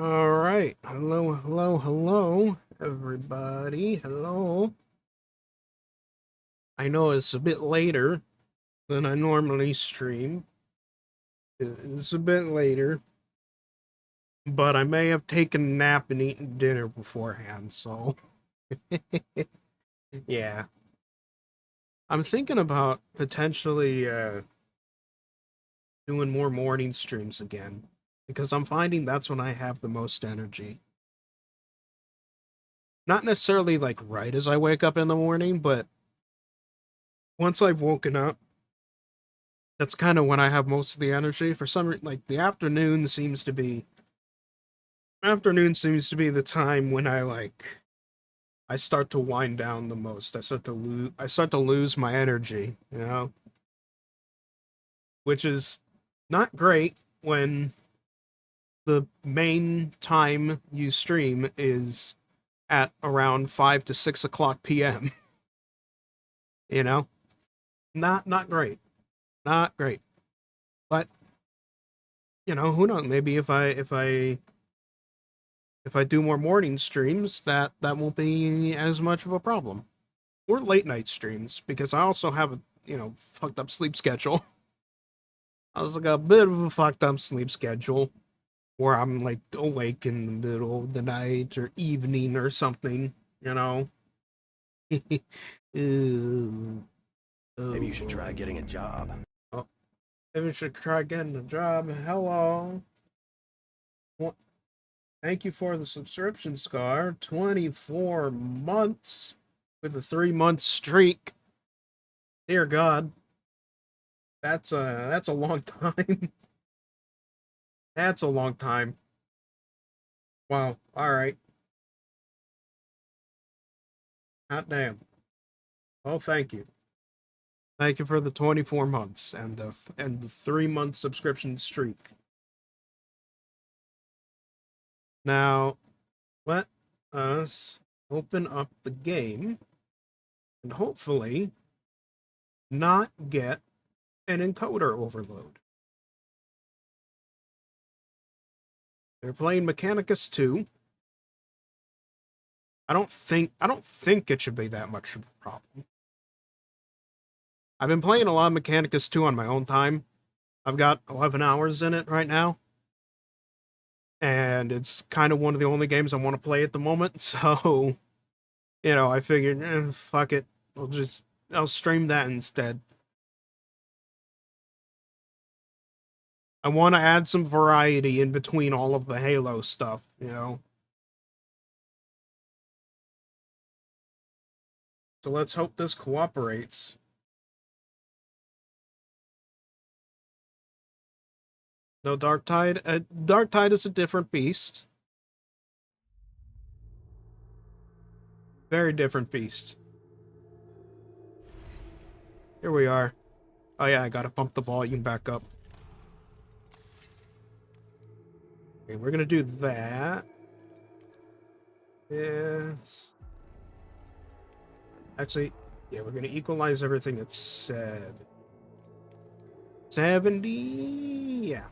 All right. Hello, hello, hello, everybody. Hello. I know it's a bit later than I normally stream. It's a bit later, but I may have taken a nap and eaten dinner beforehand, so yeah. I'm thinking about potentially doing more morning streams again because I'm finding that's when I have the most energy. Not necessarily like right as I wake up in the morning, but once I've woken up, that's kind of when I have most of the energy. For some reason, like the afternoon seems to be the time when I start to wind down the most. I start to lose my energy, which is not great when the main time you stream is at around 5 to 6 o'clock p.m. You know, not great, not great. But who knows? Maybe if I do more morning streams, that won't be as much of a problem. Or late night streams, because I also have a fucked up sleep schedule. I also got a bit of a fucked up sleep schedule where I'm like awake in the middle of the night or evening or something. You know. Ew. Maybe you should Oh, try getting a job. oh, maybe I should try getting a job. Hello. Thank you for the subscription, Scar. 24 months with a 3-month streak. Dear God, that's a long time. That's a long time. Wow. All right. Hot damn. Oh, thank you. Thank you for the 24 months and the 3-month subscription streak. Now, let us open up the game and hopefully not get an encoder overload. They're playing Mechanicus 2. I don't think it should be that much of a problem. I've been playing a lot of Mechanicus 2 on my own time. I've got 11 hours in it right now. And it's kind of one of the only games I want to play at the moment. So, I figured, fuck it. I'll stream that instead. I want to add some variety in between all of the Halo stuff. So let's hope this cooperates. No Darktide. Darktide is a different beast. Very different beast. Here we are. Oh yeah, I gotta pump the volume back up. Okay, we're gonna do that. Yes. Actually, yeah, we're gonna equalize everything at 70. Yeah.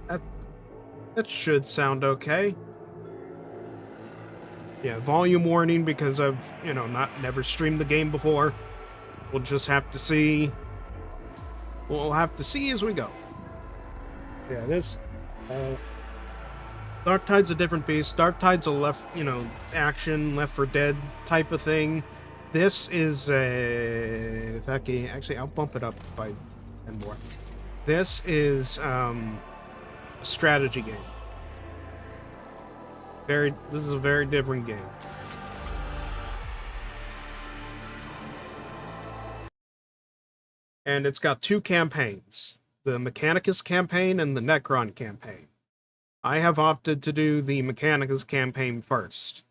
That that should sound okay. Yeah, volume warning because I've, never streamed the game before. We'll just have to see. We'll have to see as we go. Yeah, this Dark Tide's a different beast. Dark Tide's a action, Left 4 Dead type of thing. This is a... Actually, I'll bump it up by 10 more. This is a strategy game. This is a very different game. And it's got 2 campaigns. The Mechanicus campaign and the Necron campaign. I have opted to do the Mechanicus campaign first,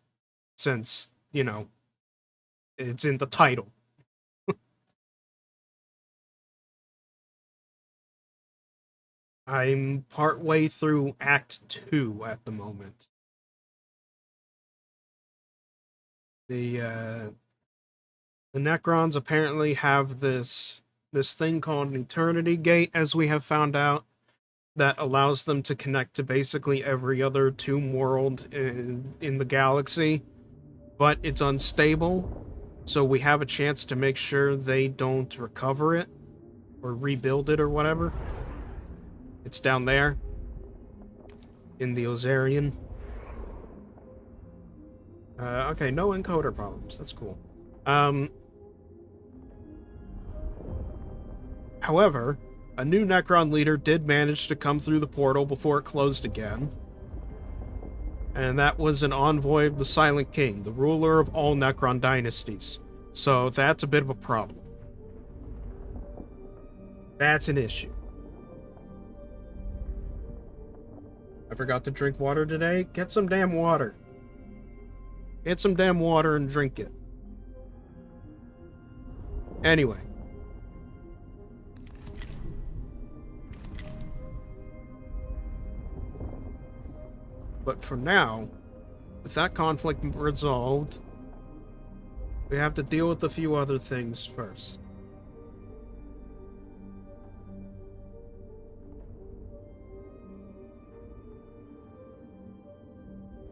since, it's in the title. I'm partway through Act 2 at the moment. The Necrons apparently have this thing called an Eternity Gate, as we have found out, that allows them to connect to basically every other tomb world in the galaxy, but it's unstable, so we have a chance to make sure they don't recover it or rebuild it or whatever. It's down there in the Ozarian. Okay, no encoder problems. That's cool. However, a new Necron leader did manage to come through the portal before it closed again. And that was an envoy of the Silent King, the ruler of all Necron dynasties. So that's a bit of a problem. That's an issue. I forgot to drink water today. Get some damn water. Get some damn water and drink it. Anyway. But for now, with that conflict resolved, we have to deal with a few other things first.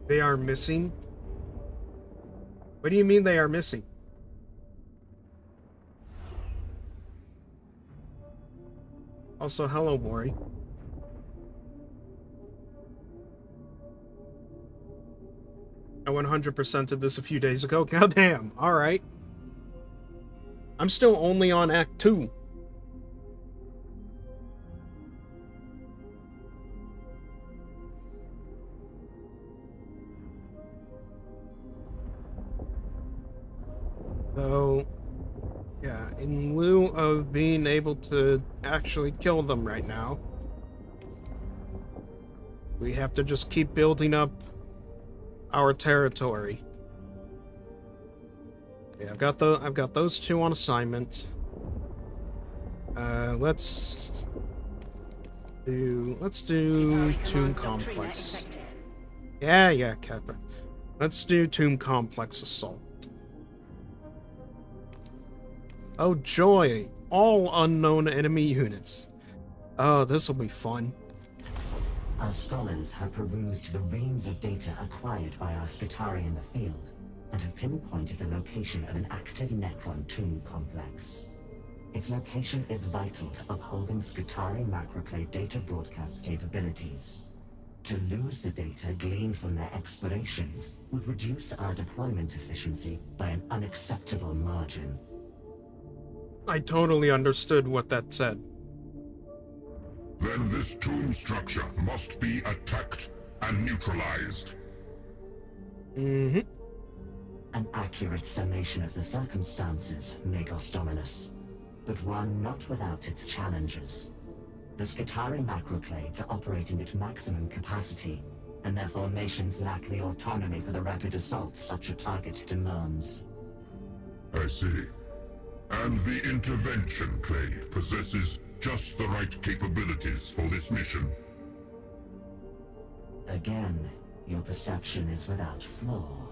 They are missing? What do you mean they are missing? Also, hello, Maury. I 100%ed this a few days ago. Goddamn. Alright. I'm still only on Act 2. So, yeah, in lieu of being able to actually kill them right now, we have to just keep building up our territory. Okay, I've got those two on assignment. Let's do Tomb Complex. Yeah, Kappa. Let's do Tomb Complex Assault. Oh joy! All unknown enemy units. Oh, this'll be fun. Our scholars have perused the reams of data acquired by our Skitarii in the field, and have pinpointed the location of an active Necron tomb complex. Its location is vital to upholding Skitarii macroclade data broadcast capabilities. To lose the data gleaned from their explorations would reduce our deployment efficiency by an unacceptable margin. I totally understood what that said. Then this tomb structure must be attacked and neutralized. Mm-hmm. An accurate summation of the circumstances, Magos Dominus, but one not without its challenges. The Skitarii macroclades are operating at maximum capacity, and their formations lack the autonomy for the rapid assault such a target demands. I see. And the intervention clade possesses just the right capabilities for this mission. Again, your perception is without flaw.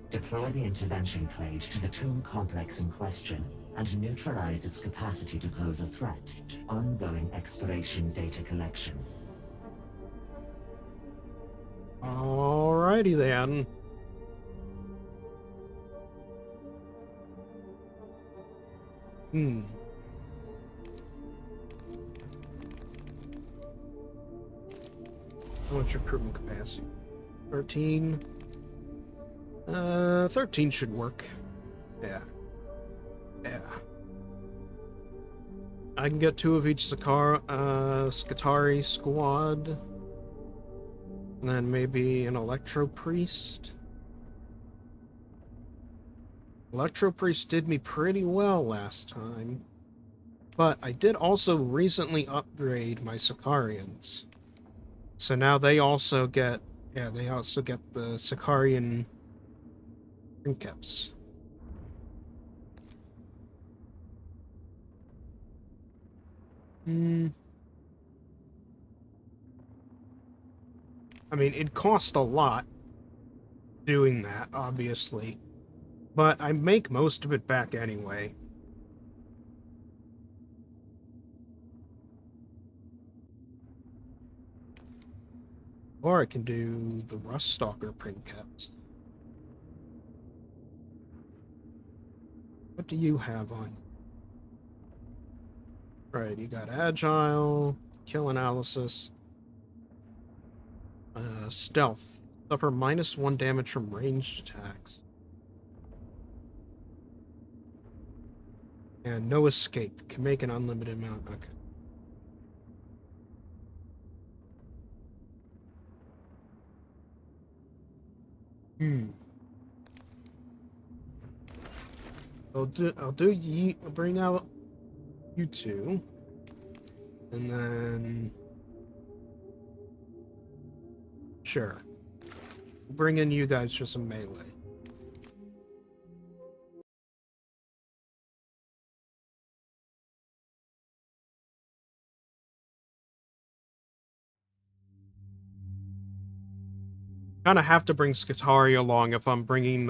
Deploy the intervention clade to the tomb complex in question, and neutralize its capacity to pose a threat to ongoing exploration data collection. Alrighty then. How much recruitment capacity? 13. 13 should work. Yeah. I can get 2 of each Skitarii squad. And then maybe an Electro Priest. Electro Priest did me pretty well last time. But I did also recently upgrade my Sicarians. So now they also get... Yeah, they also get the Sicarian Trinkeps. I mean, it cost a lot doing that, obviously. But I make most of it back anyway. Or I can do the Rust Stalker print caps. What do you have on? Right, you got Agile, Kill Analysis, Stealth. Suffer -1 damage from ranged attacks. And no escape. Can make an unlimited amount. Okay. I'll bring out you two. And then sure. Bring in you guys for some melee. Kind of have to bring Skitarii along if I'm bringing,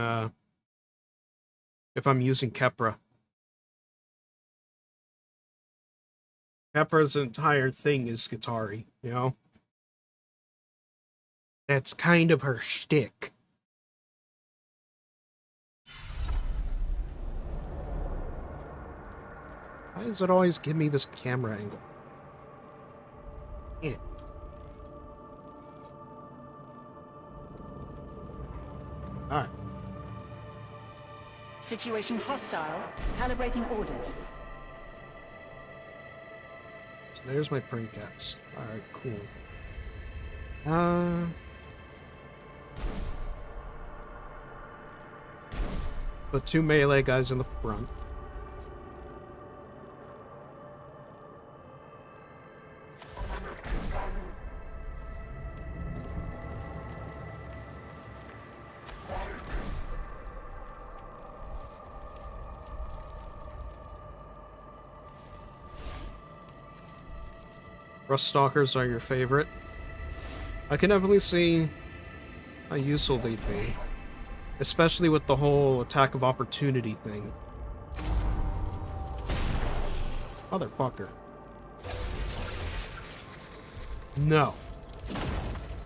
if I'm using Kepra. Kepra's entire thing is Skitarii, you know? That's kind of her shtick. Why does it always give me this camera angle? Yeah. Alright. Situation hostile. Calibrating orders. So there's my print caps. Alright, cool. Put 2 melee guys in the front. Rust Stalkers are your favorite. I can definitely see how useful they'd be. Especially with the whole attack of opportunity thing. Motherfucker. No.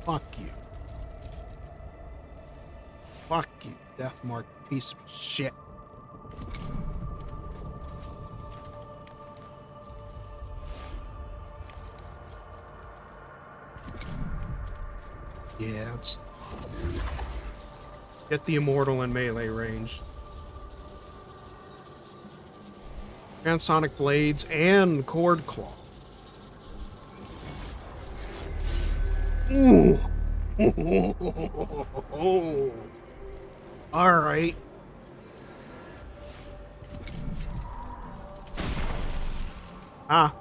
Fuck you. Fuck you, Deathmark piece of shit. Yeah, it's... Get the Immortal in melee range. Transonic Blades and Cord Claw. Ooh! Alright. Ah.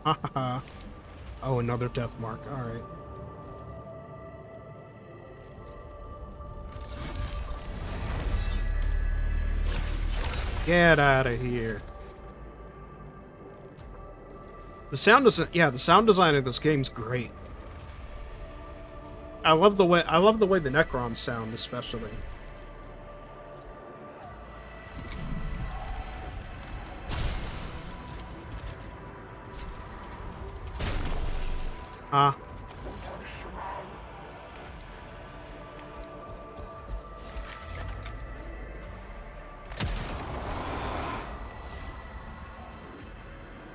Ha ha ha. Oh, another death mark. Alright. Get out of here. The sound design, yeah, the sound design of this game's great. I love the way the Necrons sound, especially. Ah.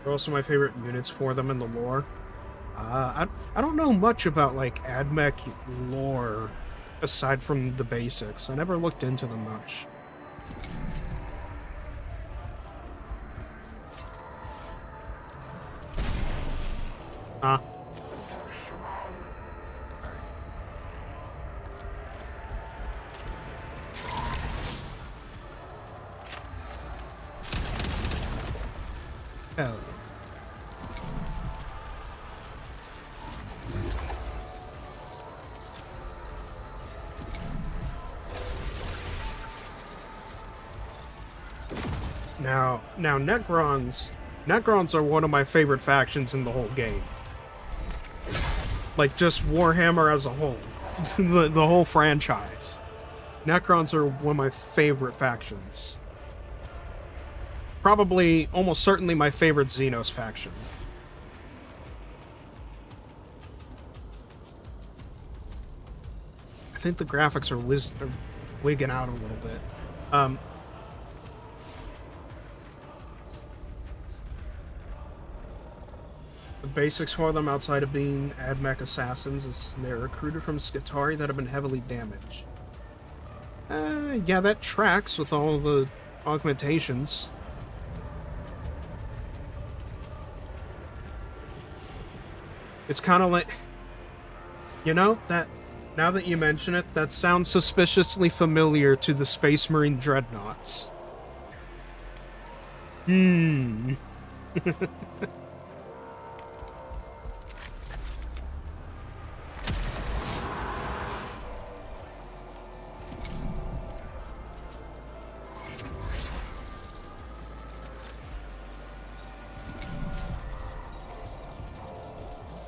They're also my favorite units for them in the lore. I don't know much about, like, AdMech lore, aside from the basics. I never looked into them much. Ah. Hell yeah. Now Necrons are one of my favorite factions in the whole game. Like, just Warhammer as a whole. the whole franchise. Necrons are one of my favorite factions. Probably, almost certainly my favorite Xenos faction. I think the graphics are wigging out a little bit. The basics for them, outside of being AdMech assassins, is they're recruited from Skitarii that have been heavily damaged. Yeah, that tracks with all the augmentations. It's kind of like, you know, that, now that you mention it, that sounds suspiciously familiar to the Space Marine Dreadnoughts. Hmm.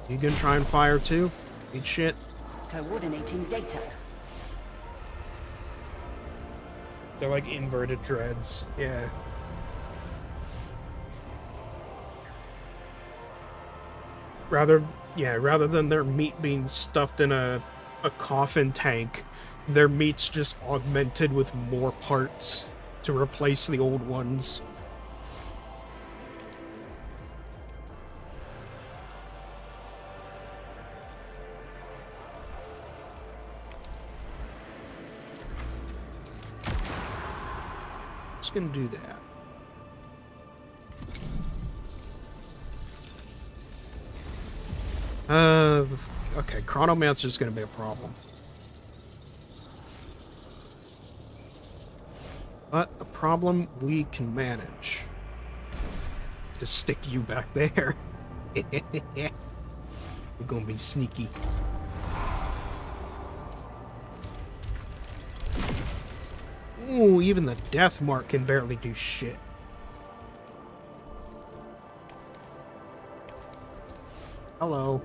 You gonna try and fire too? Eat shit. Coordinating data. They're like inverted dreads. Yeah. Rather than their meat being stuffed in a coffin tank, their meat's just augmented with more parts to replace the old ones. Just gonna do that. Okay, Chronomancer's gonna be a problem. But a problem we can manage. Just stick you back there. We're gonna be sneaky. Ooh, even the death mark can barely do shit. Hello.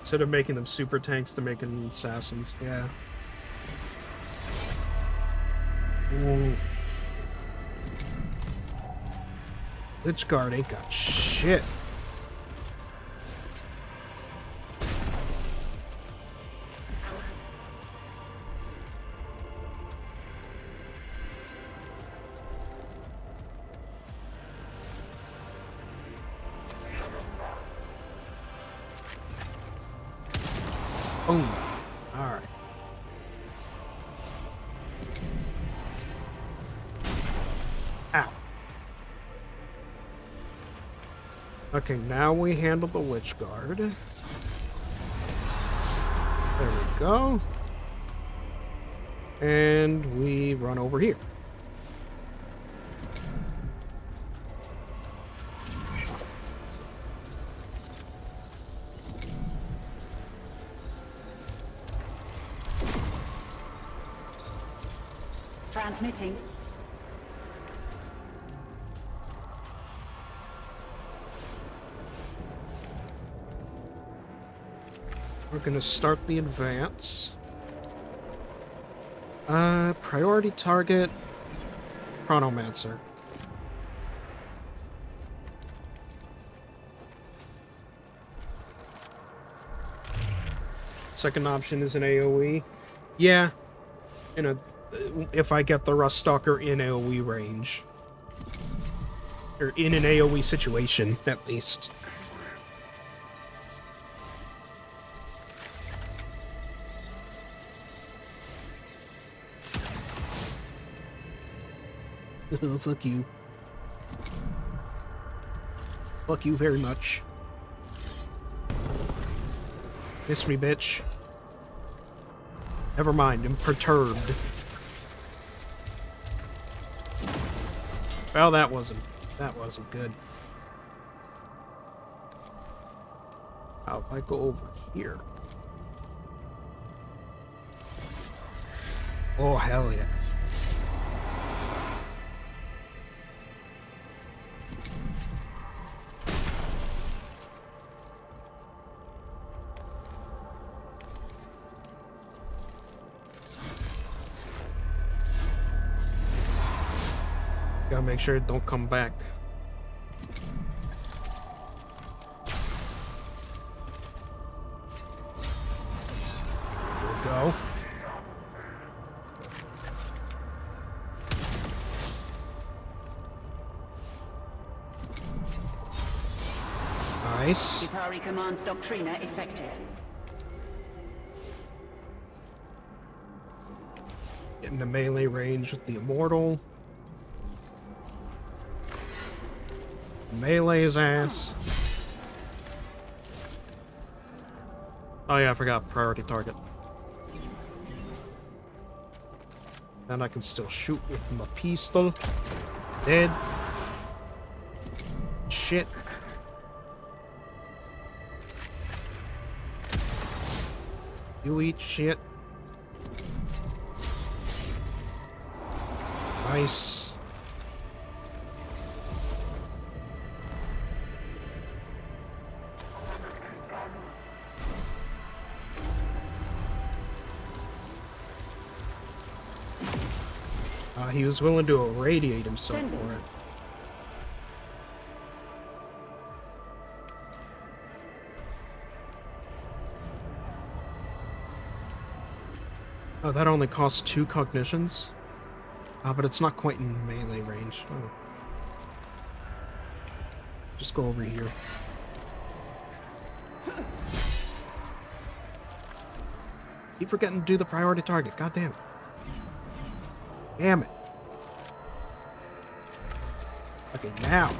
Instead of making them super tanks, they're making assassins. Yeah. Ooh. Lich Guard ain't got shit. Boom. Alright. Ow. Okay, now we handle the Witch Guard. There we go. And we run over here. Transmitting. We're gonna start the advance. Priority target, Chronomancer. Second option is an AoE. Yeah, if I get the Ruststalker in AoE range. Or in an AoE situation, at least. Fuck you. Fuck you very much. Miss me, bitch. Never mind, I'm perturbed. Well, that wasn't good. How if I go over here? Oh, hell yeah. make sure it don't come back. There we go. Nice. Skitari Command Doctrina effective. Getting to melee range with the Immortal. Melee his ass. Oh yeah, I forgot priority target. And I can still shoot with my pistol. Dead. Shit. You eat shit. Nice. He was willing to irradiate himself for it. Oh, that only costs 2 cognitions? But it's not quite in melee range. Oh. Just go over here. Keep forgetting to do the priority target. God damn it. Damn it. Okay, now.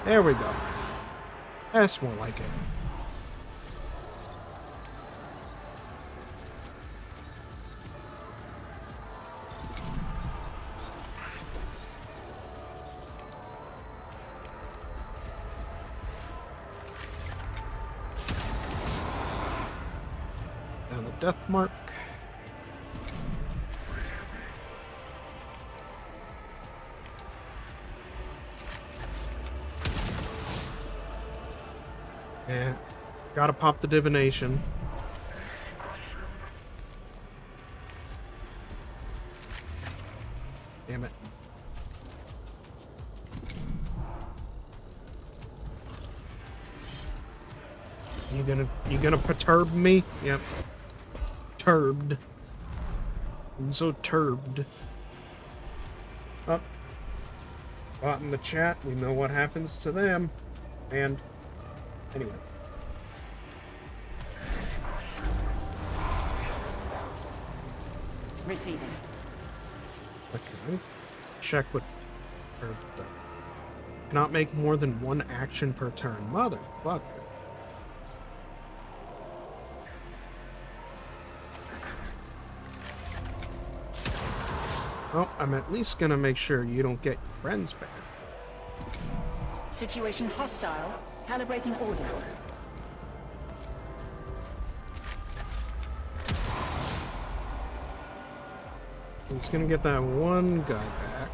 There we go. That's more like it. Down the death mark. Yeah, gotta pop the divination. Damn it. You gonna perturb me? Yep. Turbed. I'm so turbed. Up. Bot in the chat, we know what happens to them. And anyway. Receiving. Okay. Check what. Cannot make more than 1 action per turn. Motherfucker. Well, I'm at least gonna make sure you don't get your friends back. Situation hostile. Calibrating orders. He's gonna get that one guy back.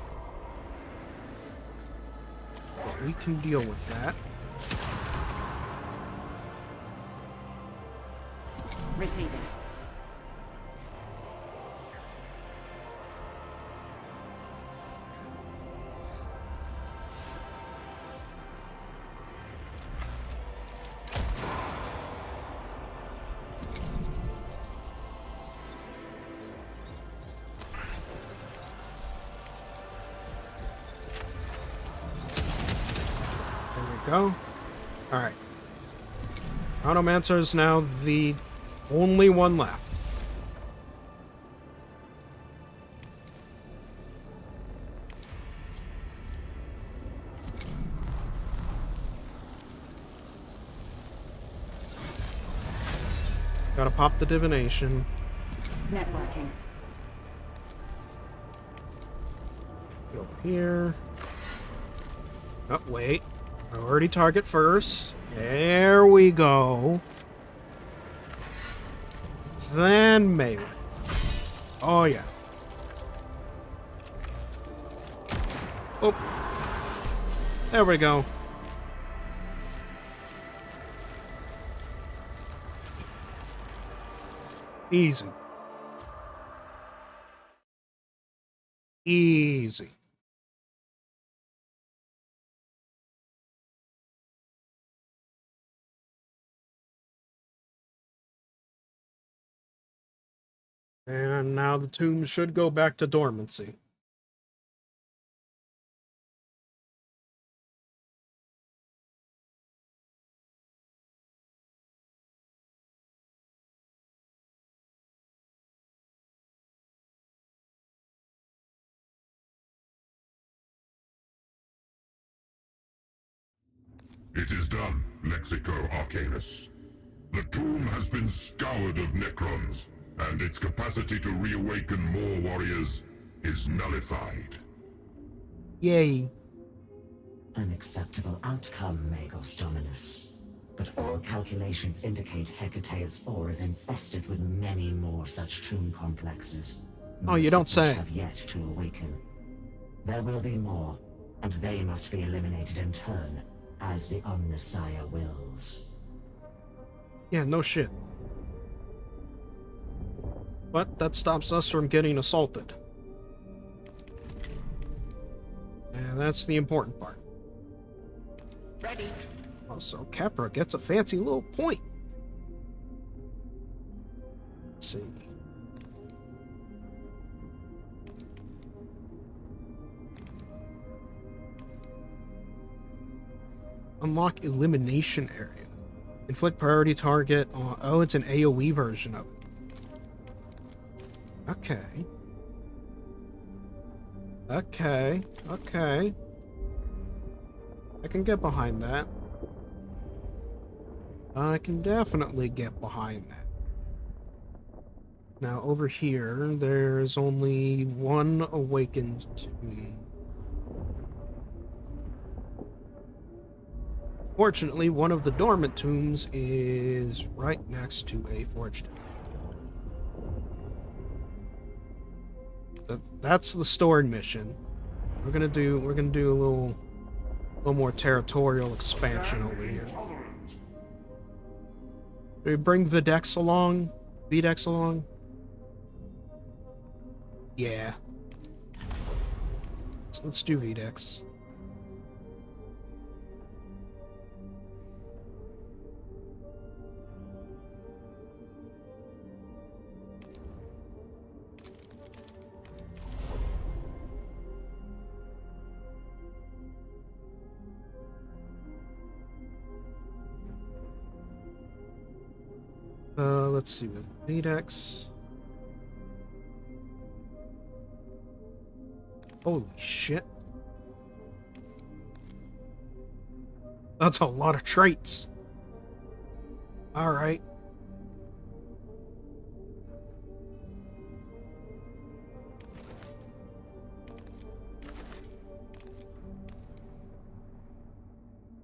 But we can deal with that. Receiving. Go. Alright. Automancer is now the only one left. Gotta pop the divination. Networking. Go here. Oh, wait. Priority target first. There we go. Then melee. Oh, yeah. Oh. There we go. Easy. Easy. And now the tomb should go back to dormancy. It is done, Lexico Arcanus. The tomb has been scoured of Necrons, and its capacity to reawaken more warriors is nullified. Yay. An acceptable outcome, Magos Dominus. But all calculations indicate Hecate's 4 is infested with many more such tomb complexes. Oh, you don't most of which say. have yet to awaken. There will be more, and they must be eliminated in turn, as the Omnissiah wills. Yeah, no shit. But that stops us from getting assaulted. And that's the important part. Ready. Also, Capra gets a fancy little point. Let's see. Unlock elimination area. Inflict priority target on... Oh, it's an AoE version of it. Okay. Okay. I can get behind that. I can definitely get behind that. Now, over here, there's only one awakened tomb. Fortunately, one of the dormant tombs is right next to a forged. That's the stored mission. We're gonna do a little more territorial expansion over here. Do we bring Videx along? Videx along? Yeah. So let's do Videx. Let's see with Videx. Holy shit. That's a lot of traits. Alright.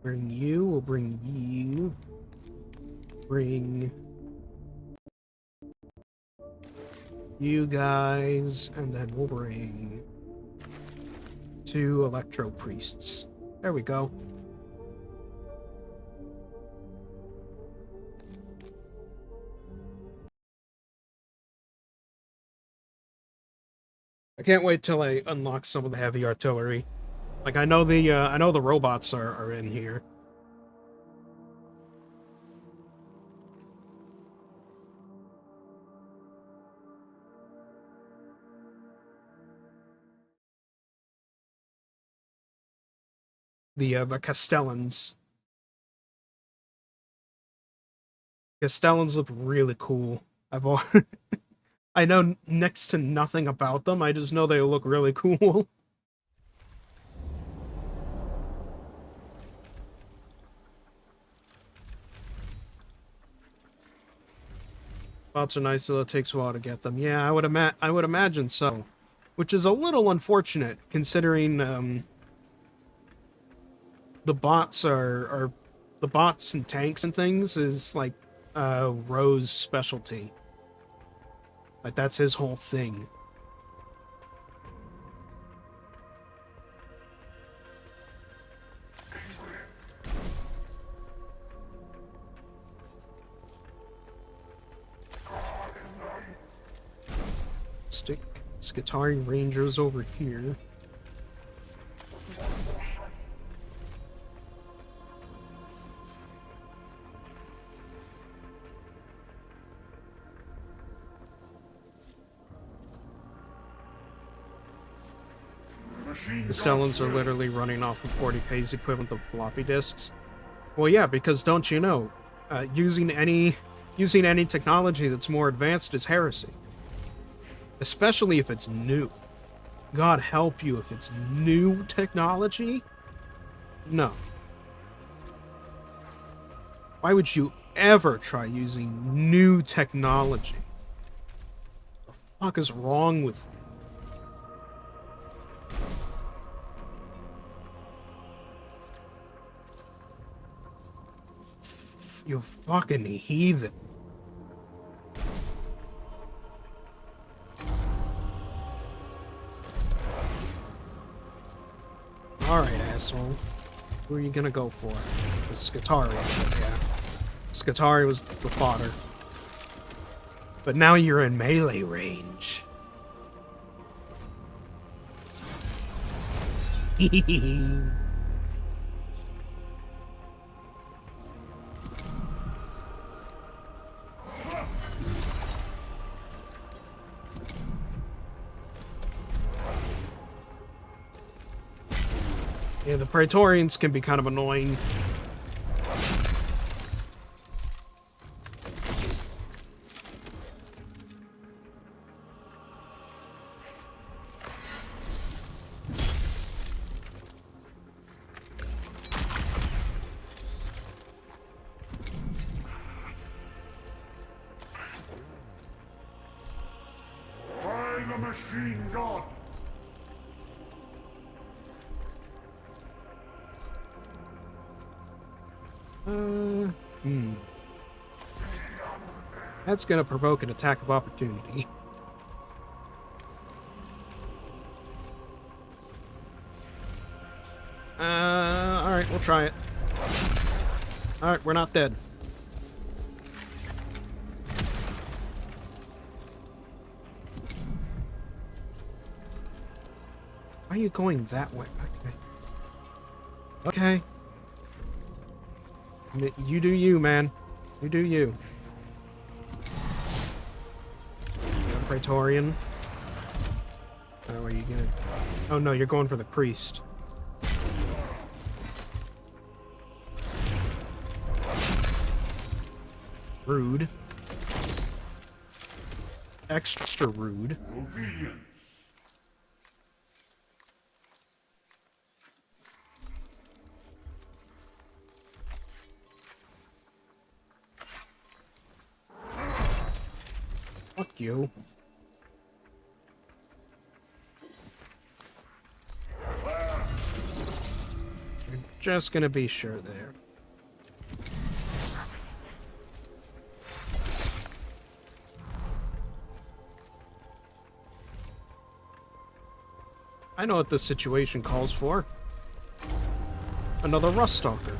Bring you, we'll bring you. Bring you guys, and then we'll bring 2 Electro Priests. There we go. I can't wait till I unlock some of the heavy artillery. Like I know the robots are in here. The Castellans. Castellans look really cool. I know next to nothing about them. I just know they look really cool. Bots are nice, though it takes a while to get them. Yeah, I would imagine so. Which is a little unfortunate, considering the bots are the bots and tanks and things is like Ro's specialty. Like that's his whole thing. Stick Skitarii Rangers over here. machine The Stellans are literally running off of 40K's equivalent of floppy disks. Well, yeah, because don't you know, using any technology that's more advanced is heresy. Especially if it's new. God help you if it's new technology? No. Why would you ever try using new technology? What the fuck is wrong with you? You fucking heathen. Alright, asshole. Who are you gonna go for? The Skitarii, yeah. Skitarii was the fodder. But now you're in melee range. Yeah, the Praetorians can be kind of annoying. By the machine god! That's gonna provoke an attack of opportunity. Alright, we'll try it. Alright, we're not dead. Why are you going that way? Okay. You do you, man. You do you. Praetorian. Oh, are you gonna... Oh no, you're going for the priest. Rude. Extra rude. Obedience! Fuck you. You're just gonna be sure there. I know what this situation calls for. Another Rust Stalker.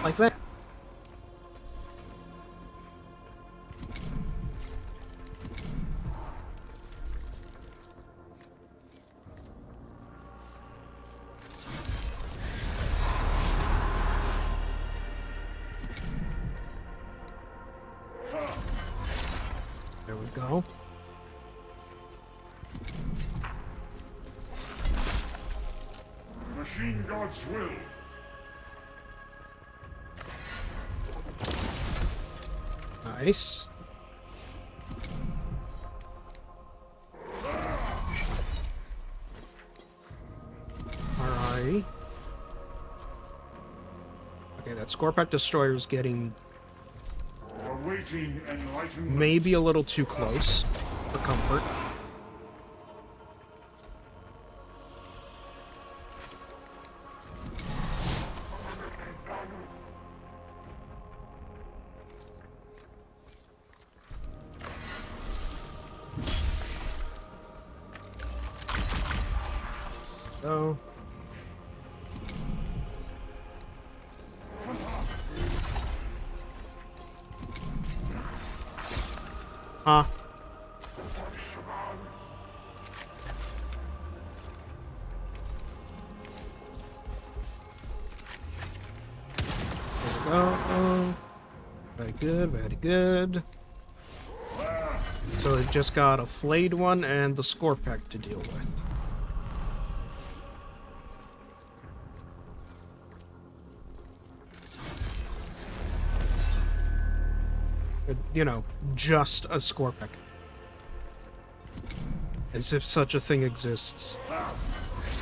Like that. There we go. Machine god's will! Nice. Alright. Okay, that Scorpack Destroyer is getting Awaiting enlightenment. maybe a little too close for comfort. So. Huh. go. Very good, very good. So it just got a flayed one and the Scorpec to deal with. You know, just a Scorpec. As if such a thing exists.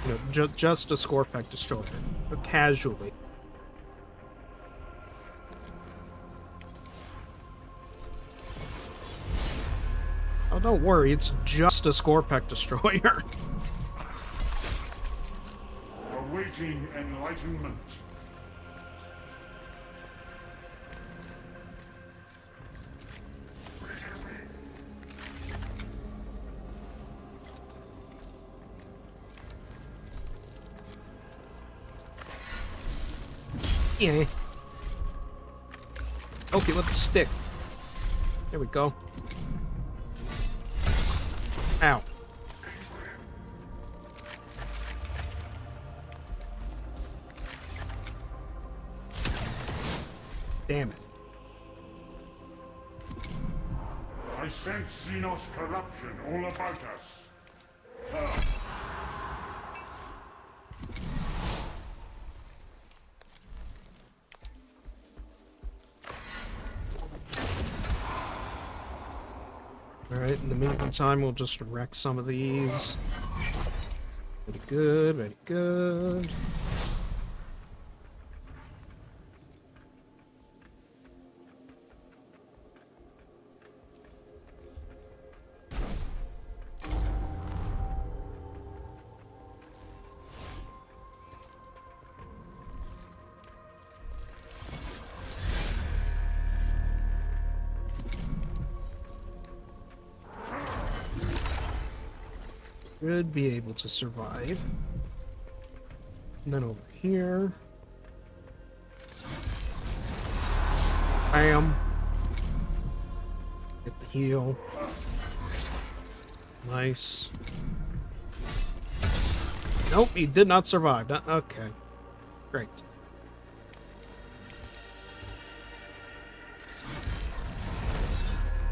You know, just a Scorpec destroyer. Casually. Oh, don't worry, it's just a Scorpec destroyer. Awaiting enlightenment. Yeah. Okay, with the stick. There we go. Ow. Damn it. I sense Xenos corruption all about us. Alright, in the meantime, we'll just wreck some of these. Very good, very good. Should be able to survive. And then over here. Bam. Get the heal. Nice. Nope, he did not survive. Okay. Great.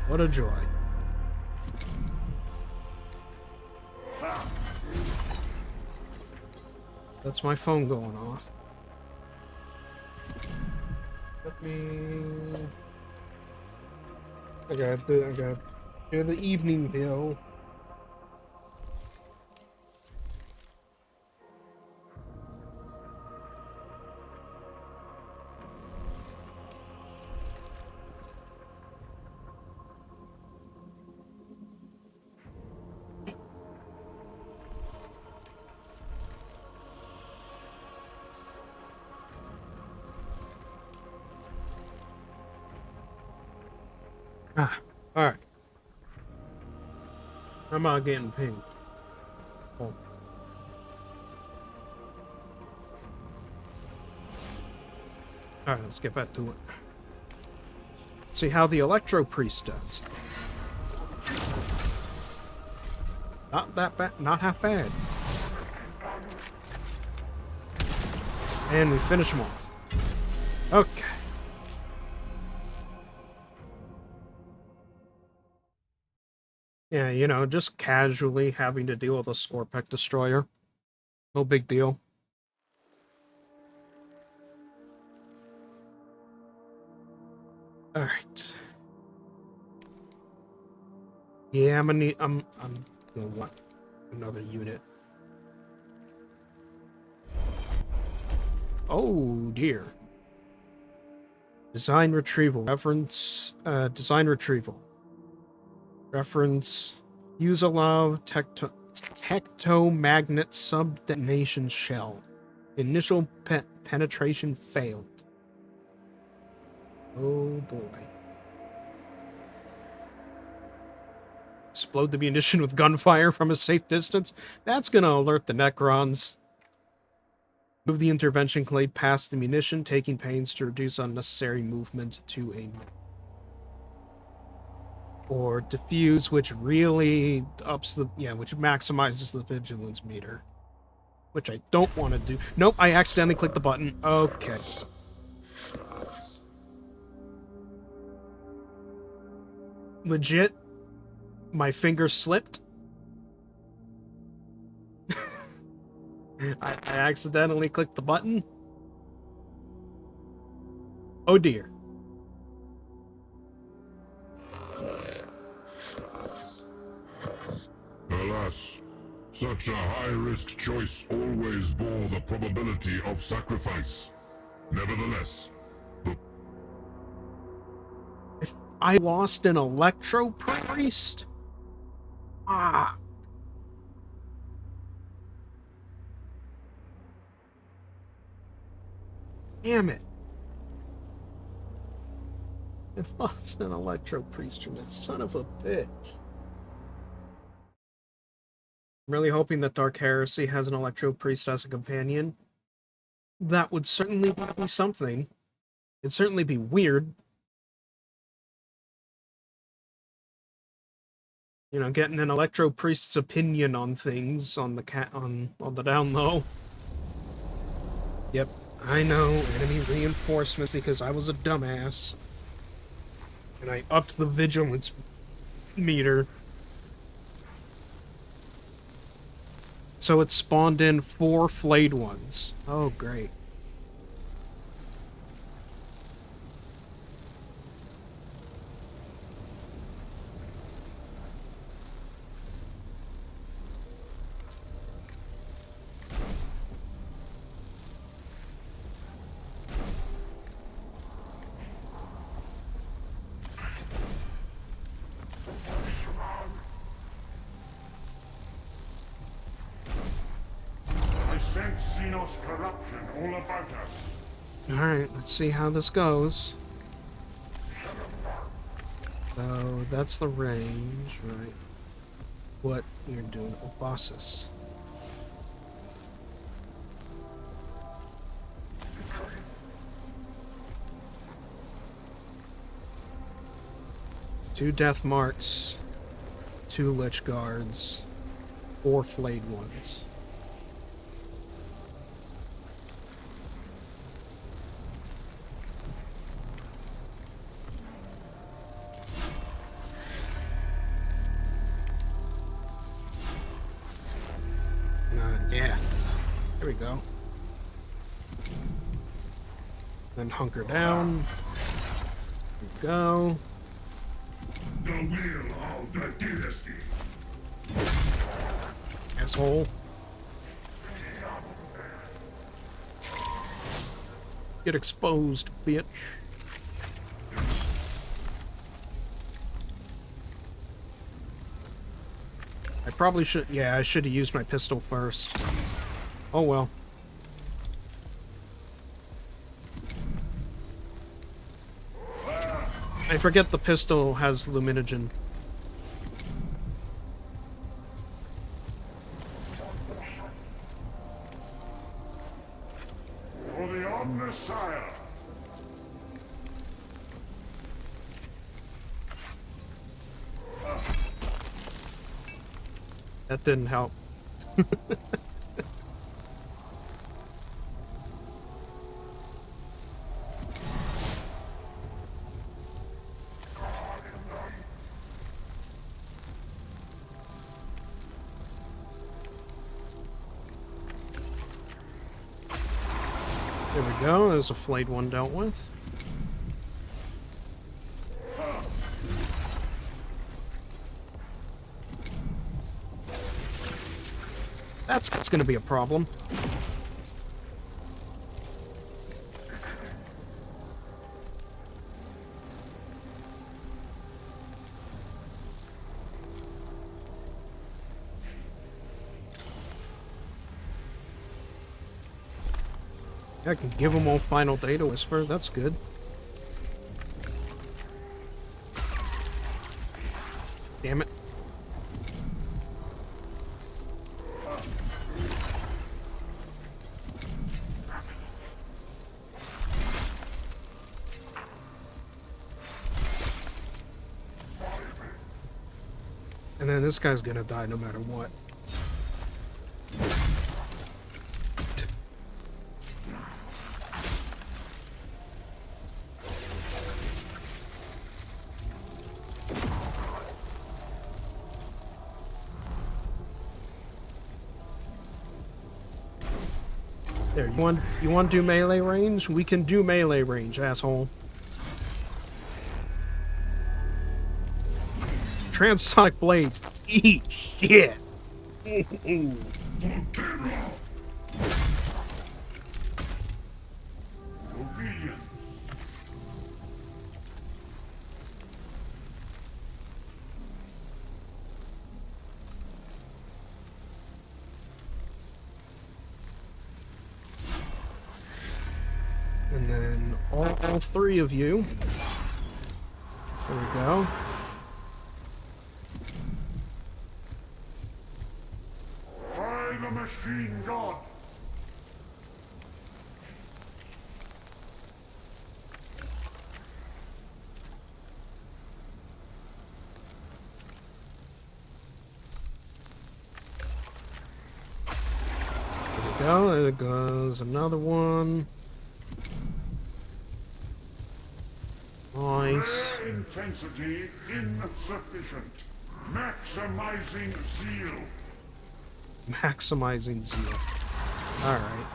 What a joy. That's my phone going off. Let me... I got do the evening bill. Alright. I'm not getting pinged. Oh. Alright, let's get back to it. See how the Electro Priest does. Not that bad, not half bad. And we finish him off. Okay. Yeah, you know, just casually having to deal with a Scorpec destroyer. No big deal. Alright. Yeah, I'm gonna want another unit. Oh dear. Design retrieval. Reference design Reference Fuselage Tectomagnet Subdetonation Shell. Initial penetration failed. Oh boy. Explode the munition with gunfire from a safe distance? That's gonna alert the Necrons. Move the intervention clade past the munition, taking pains to reduce unnecessary movement to a... Or diffuse, which really ups the... Yeah, which maximizes the vigilance meter. Which I don't want to do. Nope, I accidentally clicked the button. Okay. legit, my finger slipped. I accidentally clicked the button. Oh dear. Alas, such a high-risk choice always bore the probability of sacrifice. Nevertheless, If I lost an electro priest? Ah. Damn it. I lost an electro priest from that son of a bitch. I'm really hoping that Dark Heresy has an electro priest as a companion. That would certainly be something. It'd certainly be weird. You know, getting an electro priest's opinion on things on the on the down low. Yep, I know, enemy reinforcements because I was a dumbass. And I upped the vigilance meter. So it spawned in 4 flayed ones. Oh, great. I sense Xenos corruption all about us. Alright, let's see how this goes. So, that's the range, right? What you're doing, bosses. Two death marks, 2 lich guards, 4 flayed ones. Yeah. There we go. Then hunker down. There we go. The will of the dynasty. Asshole. Get exposed, bitch. I probably should... Yeah, I should have used my pistol first. Oh well. I forget the pistol has luminogen. For the Omnissiah. That didn't help. There we go, there's a flayed one dealt with. That's gonna be a problem. I can give them all final data whisper, that's good. Damn it. And then this guy's gonna die no matter what. There, you want to do melee range? We can do melee range, asshole. Transonic blades. Eat shit. And then all three of you. There we go. By the machine god! There we go. There goes another one. Nice. Flare intensity insufficient. Maximizing zeal. Maximizing zeal. Alright.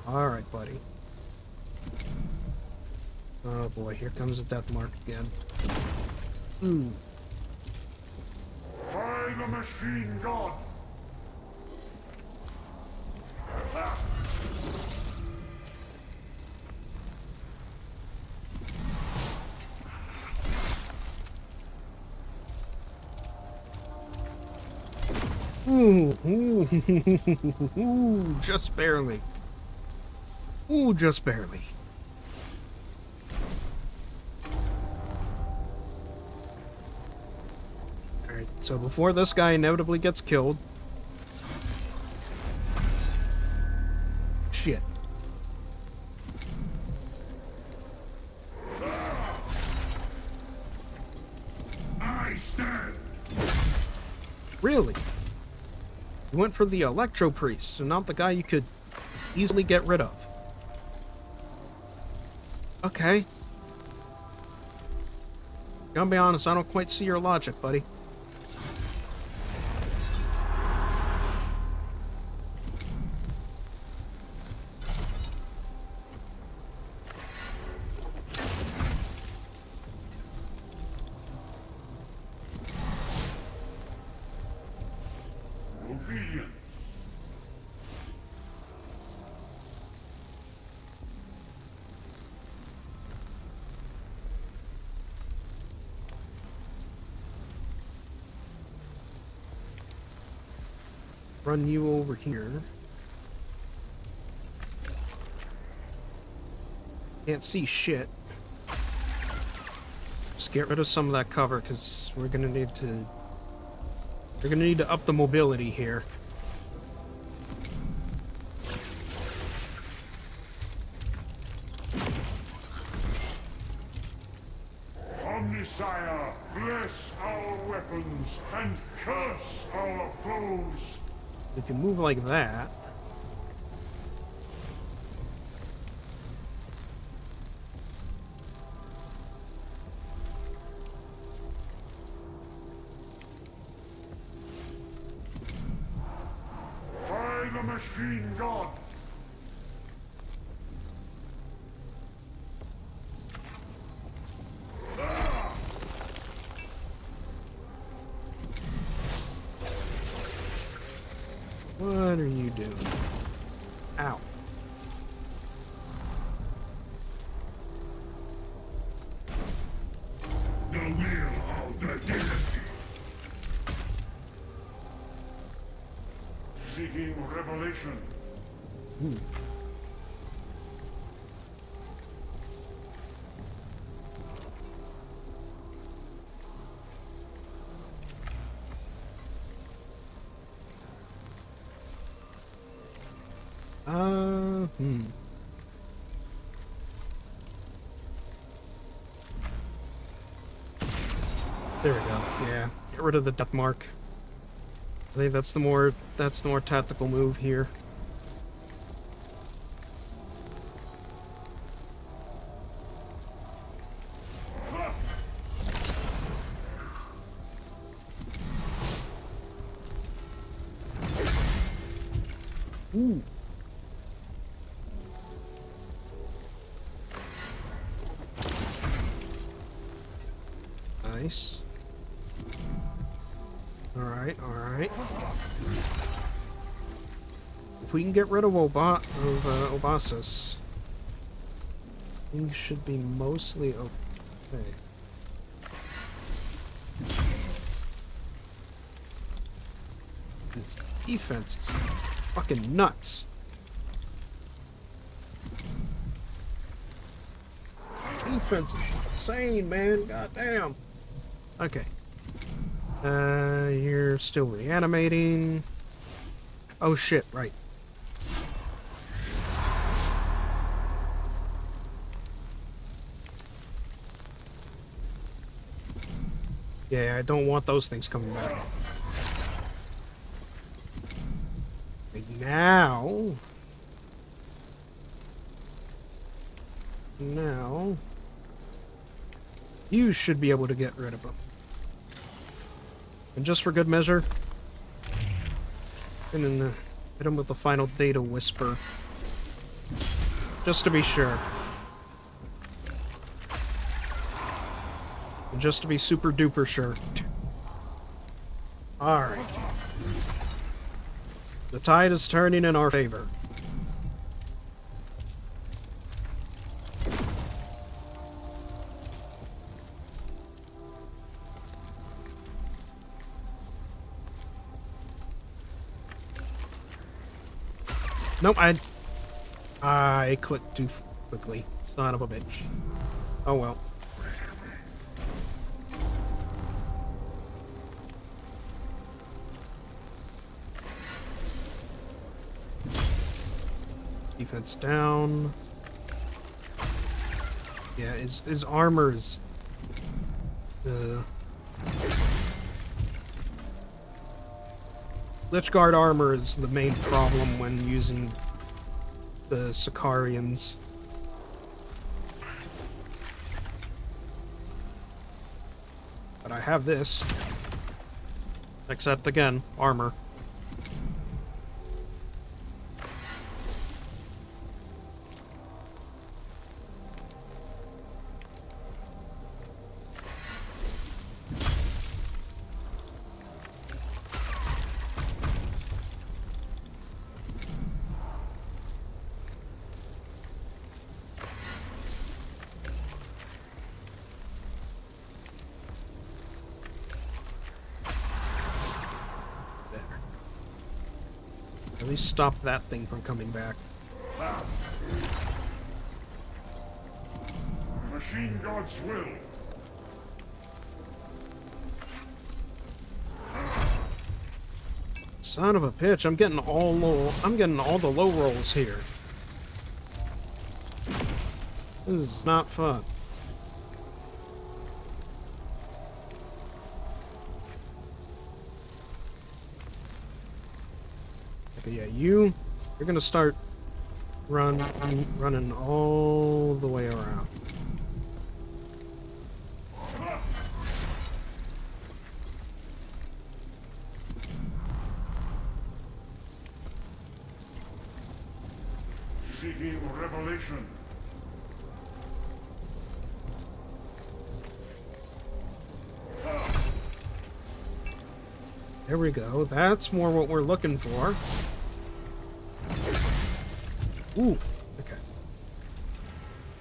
Alright, buddy. Oh boy, here comes the death mark again. Ooh. By the machine god! Ooh. Ooh. Ooh, just barely. Ooh, just barely. Alright, so before this guy inevitably gets killed... Shit. I stand! Really? You went for the Electro Priest, and not the guy you could easily get rid of. Okay. Gonna be honest, I don't quite see your logic, buddy. Obedience. Run you over here. Can't see shit. Just get rid of some of that cover, because we're gonna need to... We're gonna need to up the mobility here. Omnisire, bless our weapons and curse our foes. We can move like that. By the machine god. What are you doing? Ow. The will of the dynasty. Seeking revelation. There we go. Yeah. Get rid of the death mark. I think that's the more tactical move here. Ooh. Nice. Alright, alright. If we can get rid of Obasis, things should be mostly okay. This defense is fucking nuts. Defense is insane, man. Goddamn. Okay. You're still reanimating. Oh shit, right. Yeah, I don't want those things coming back. Right now... You should be able to get rid of them. And just for good measure, and then hit him with the final data whisper. Just to be sure. And just to be super duper sure. Alright. The tide is turning in our favor. Nope, I clicked too quickly. Son of a bitch. Oh well. Defense down. Yeah, his armor is... Lichguard armor is the main problem when using the Sicarians. But I have this. Except, again, armor. At least stop that thing from coming back. Machine God's will. Son of a bitch, I'm getting all the low rolls here. This is not fun. Okay, yeah, you're gonna start running all the way around. Seeking revelation. There we go. That's more what we're looking for. Ooh, okay.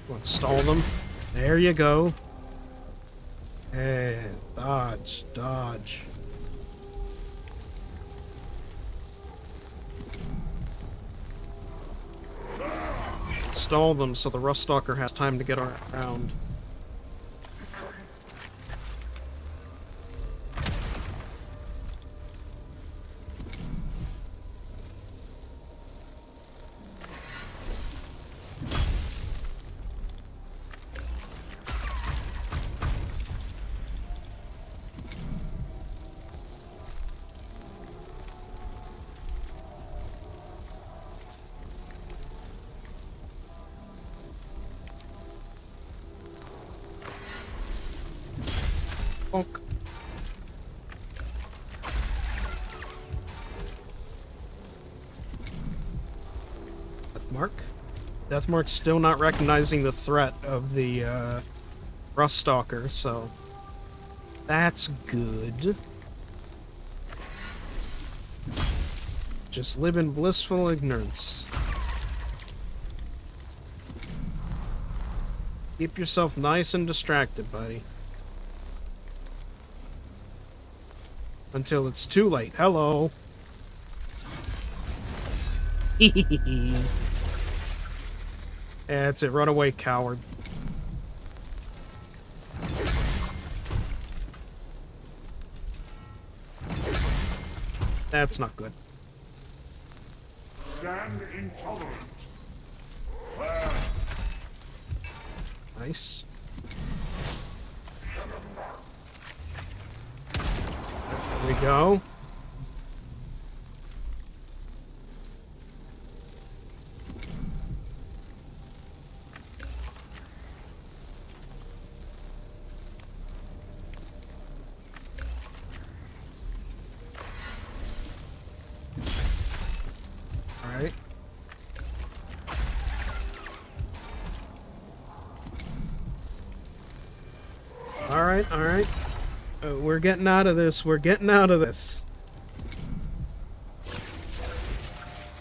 Let's stall them. There you go. And dodge, dodge. Stall them so the Rust Stalker has time to get around. Bonk. Deathmark? Deathmark's still not recognizing the threat of the Rust Stalker, so That's good. Just live in blissful ignorance. Keep yourself nice and distracted, buddy. Until it's too late. Hello. That's it. Run away, coward. That's not good. Stand intolerant. Nice. There we go. Alright. Alright, alright. We're getting out of this. We're getting out of this.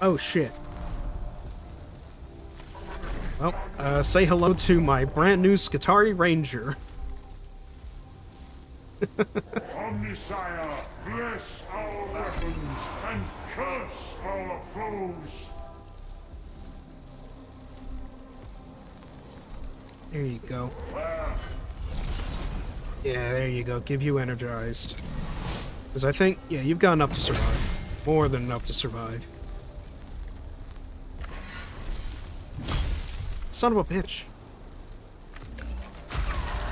Oh, shit. Well, say hello to my brand new Skitarii Ranger. Omnisire, bless our weapons and curse our foes. There you go. Yeah, there you go. Give you energized. Because I think, yeah, you've got enough to survive. More than enough to survive. Son of a bitch.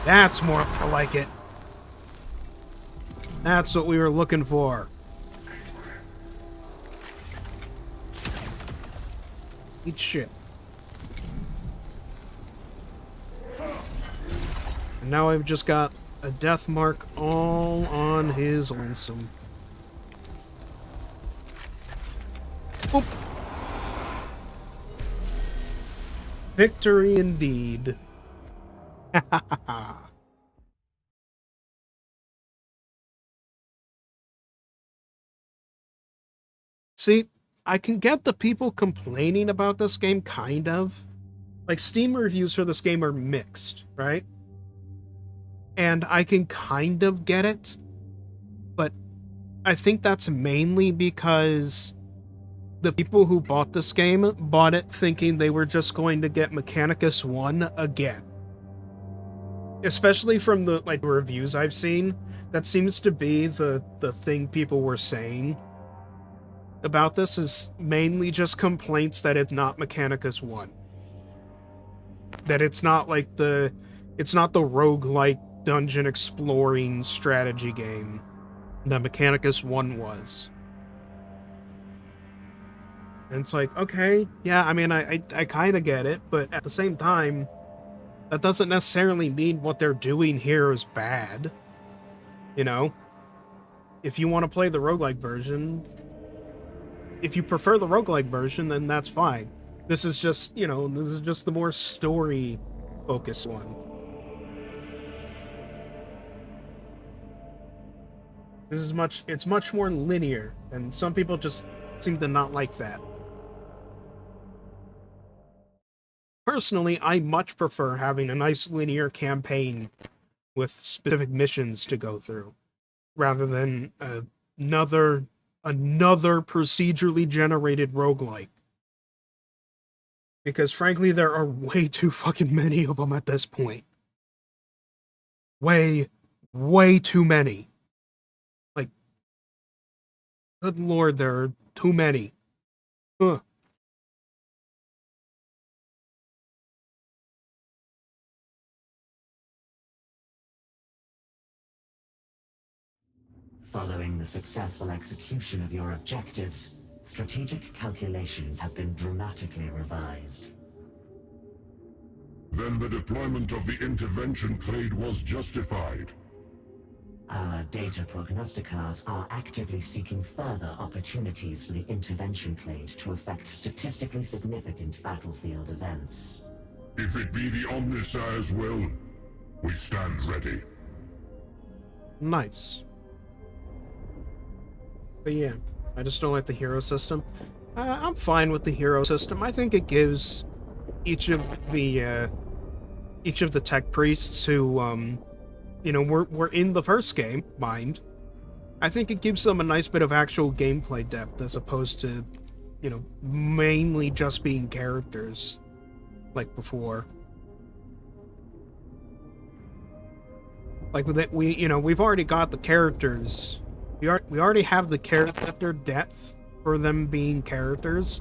That's more like it. That's what we were looking for. Eat shit. And now I've just got a death mark all on his lonesome. Boop. Victory indeed. Ha ha ha ha. See, I can get the people complaining about this game, kind of. Like, Steam reviews for this game are mixed, right? And I can kind of get it, but I think that's mainly because the people who bought this game bought it thinking they were just going to get Mechanicus 1 again. Especially from the reviews I've seen, that seems to be the thing people were saying about this, is mainly just complaints that it's not Mechanicus 1. That it's not like it's not the roguelike dungeon exploring strategy game that Mechanicus 1 was. And it's like, okay, yeah, I mean, I kind of get it, but at the same time, that doesn't necessarily mean what they're doing here is bad. You know? If you want to play the roguelike version, if you prefer the roguelike version, then that's fine. This is just, you know, this is just the more story-focused one. This is it's much more linear, and some people just seem to not like that. Personally, I much prefer having a nice linear campaign with specific missions to go through, rather than another procedurally generated roguelike. Because frankly, there are way too fucking many of them at this point. Way too many. Like, good lord, there are too many. Ugh. Following the successful execution of your objectives, strategic calculations have been dramatically revised. Then the deployment of the intervention clade was justified. Our data prognosticars are actively seeking further opportunities for the intervention clade to affect statistically significant battlefield events. If it be the Omnisire's will, we stand ready. Nice. But yeah, I just don't like the hero system. I'm fine with the hero system. I think it gives each of the tech priests who were in the first game, mind. I think it gives them a nice bit of actual gameplay depth as opposed to, mainly just being characters like before. Like with it, we've already got the characters. We already have the character depth for them being characters.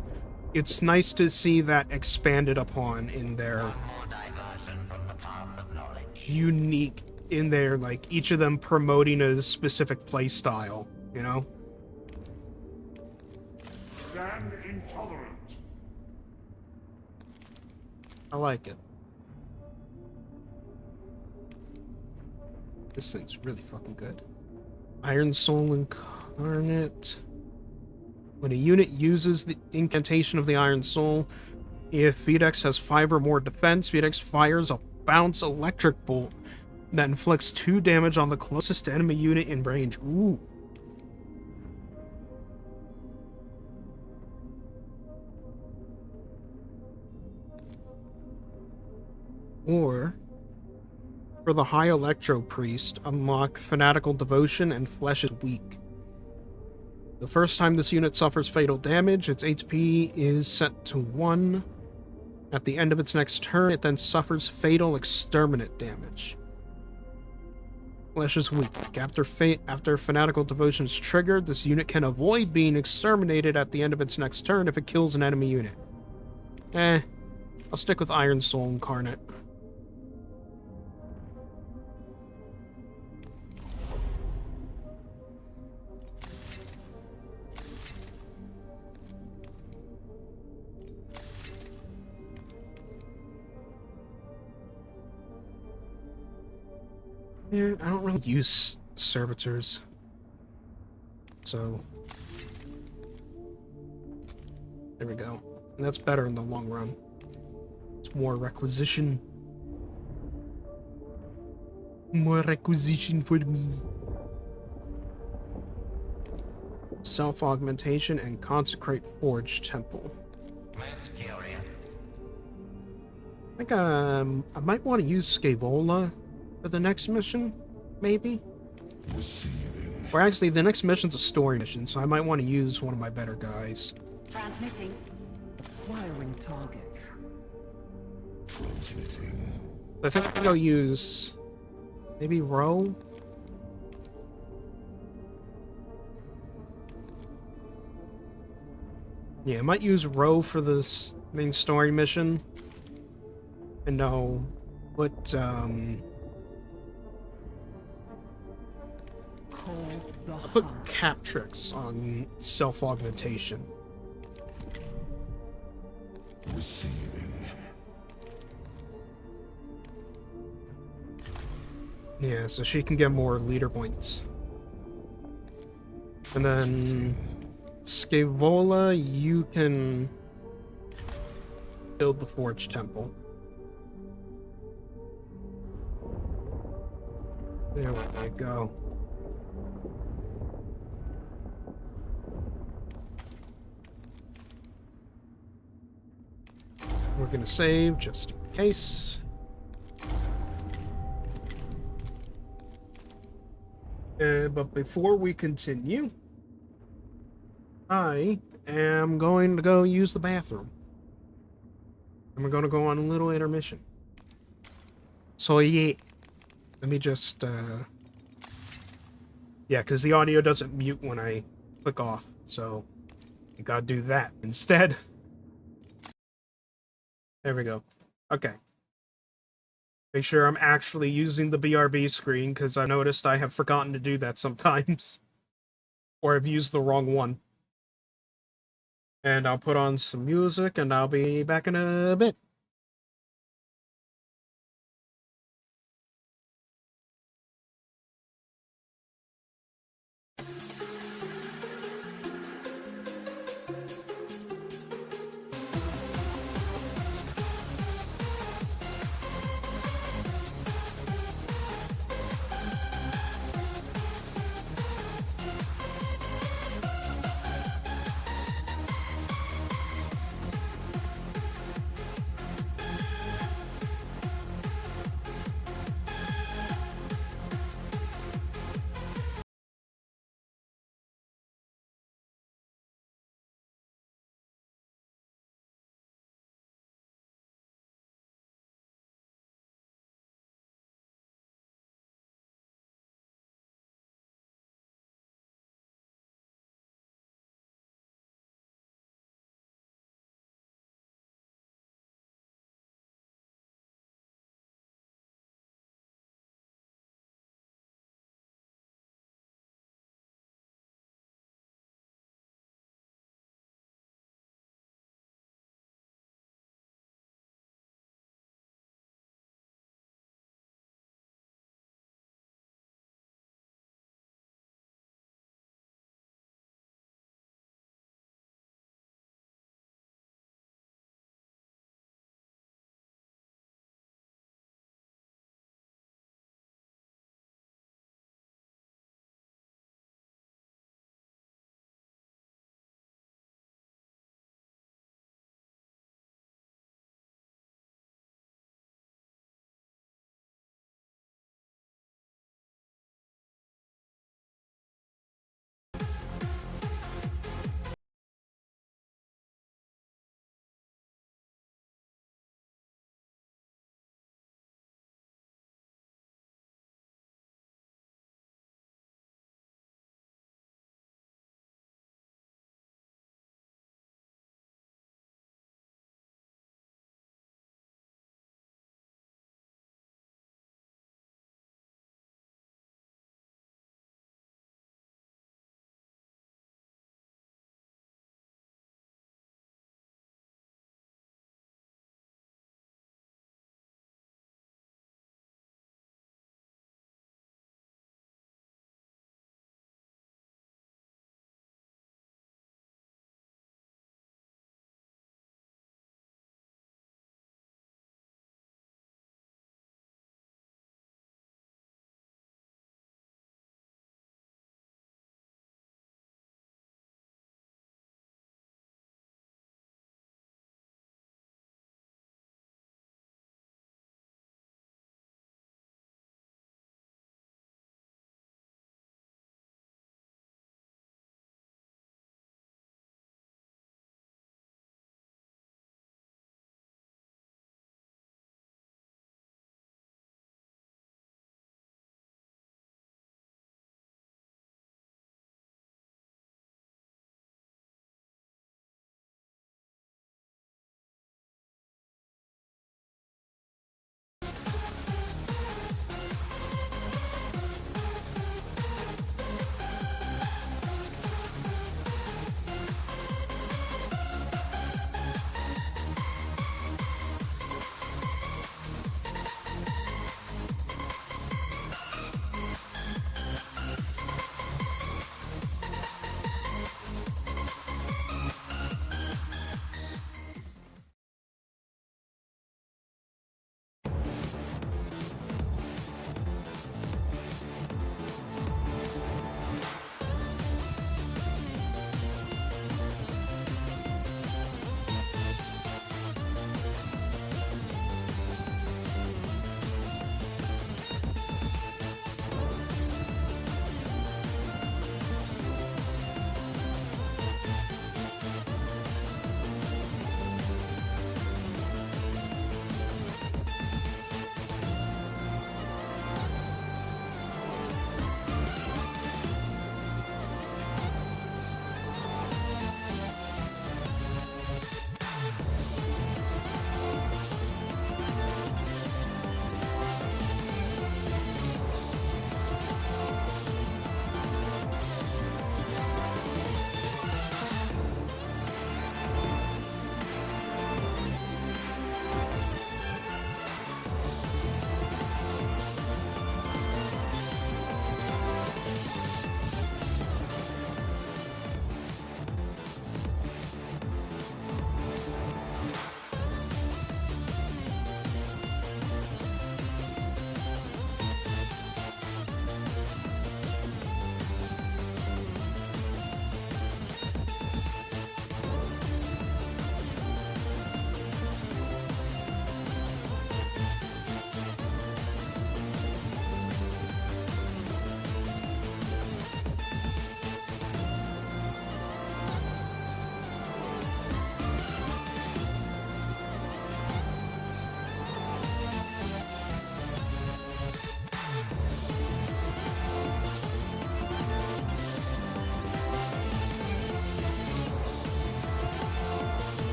It's nice to see that expanded upon in their unique, in their, like, each of them promoting a specific play style, Stand intolerant. I like it. This thing's really fucking good. Iron Soul Incarnate. When a unit uses the incantation of the Iron Soul, if Vedex has 5 or more defense, Vedex fires a bounce electric bolt that inflicts 2 damage on the closest enemy unit in range. Ooh. Or, for the High Electro Priest, unlock Fanatical Devotion and Flesh is Weak. The first time this unit suffers fatal damage, its HP is set to 1. At the end of its next turn, it then suffers fatal exterminate damage. Flesh is Weak. After Fanatical Devotion is triggered, this unit can avoid being exterminated at the end of its next turn if it kills an enemy unit. I'll stick with Iron Soul Incarnate. Yeah, I don't really use servitors, so there we go. And that's better in the long run. It's more requisition. More requisition for me. Self-augmentation and consecrate Forge Temple. Most curious. I think I might want to use Scaevola for the next mission, maybe? Or actually, the next mission's a story mission, so I might want to use one of my better guys. Transmitting. Acquiring targets. I think I'll use maybe Ro. Yeah, I might use Ro for this main story mission. And I'll put I'll put Captrix on self-augmentation. Yeah, so she can get more leader points. And then Scaevola, you can build the Forge Temple. There we go. We're gonna save just in case. But before we continue, I am going to go use the bathroom. And we're going to go on a little intermission. So yeah, let me just, yeah, because the audio doesn't mute when I click off, so I gotta do that instead. There we go. Okay. Make sure I'm actually using the BRB screen, because I noticed I have forgotten to do that sometimes. Or I've used the wrong one. And I'll put on some music, and I'll be back in a bit.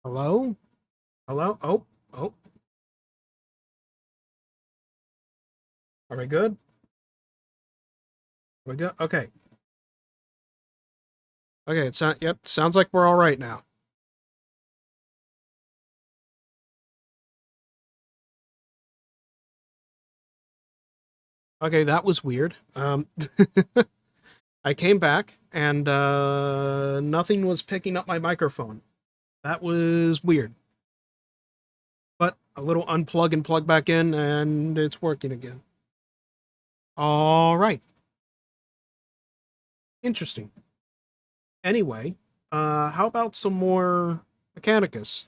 Hello? Hello? Oh, oh. Are we good? Are we good? Okay. Okay, yep, sounds like we're all right now. Okay, that was weird. I came back and nothing was picking up my microphone. That was weird. But a little unplug and plug back in and it's working again. All right. Interesting. Anyway, how about some more Mechanicus?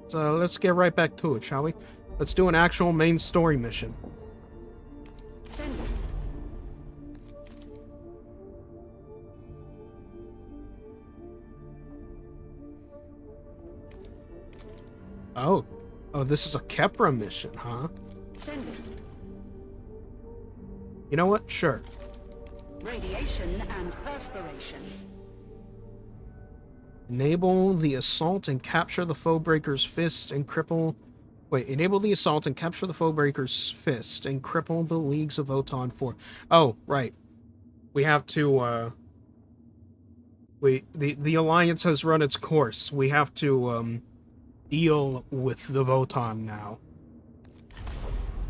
So let's get right back to it, shall we? Let's do an actual main story mission. Send it. Oh. Oh, this is a Kepra mission, huh? Send it. You know what? Sure. Radiation and perspiration. Enable the assault and capture the foe breaker's fist and cripple... Wait, enable the assault and capture the foe breaker's fist and cripple the leagues of Votann 4. Oh, right. We have to, the Alliance has run its course. We have to, deal with the Votann now.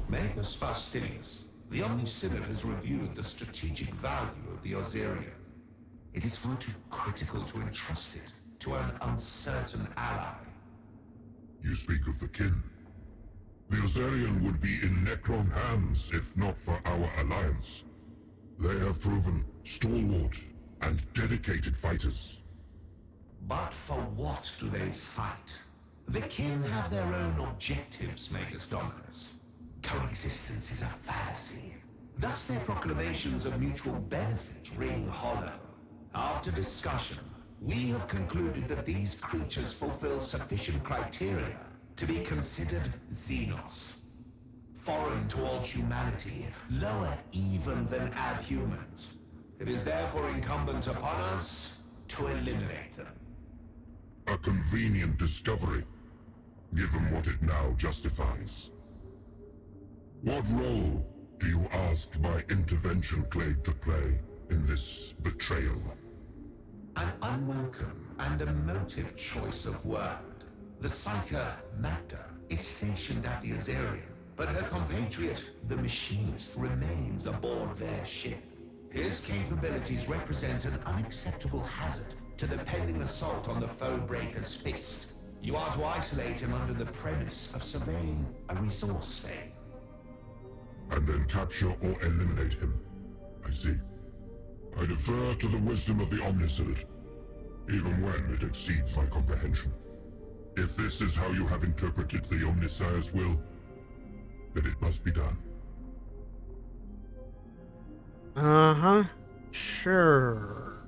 Magnus Faustinius, the Omnisynod has reviewed the strategic value of the Ozerian. It is far too critical to entrust it to an uncertain ally. You speak of the kin. The Ozerian would be in Necron hands if not for our alliance. They have proven stalwart and dedicated fighters. But for what do they fight? The kin have their own objectives, Magus Dominus. Coexistence is a fallacy. Thus their proclamations of mutual benefit ring hollow. After discussion, we have concluded that these creatures fulfill sufficient criteria to be considered Xenos. Foreign to all humanity, lower even than adhumans. It is therefore incumbent upon us to eliminate them. A convenient discovery, given what it now justifies. What role do you ask my intervention claim to play in this betrayal? An unwelcome and emotive choice of word. The Psyker Magda is stationed at the Ozerian, but her compatriot, the Machinist, remains aboard their ship. His capabilities represent an unacceptable hazard to the pending assault on the foe breaker's fist. You are to isolate him under the premise of surveying a resource vein. And then capture or eliminate him. I see. I defer to the wisdom of the Omnisynod, even when it exceeds my comprehension. If this is how you have interpreted the Omnissiah's will, then it must be done. Uh-huh. Sure.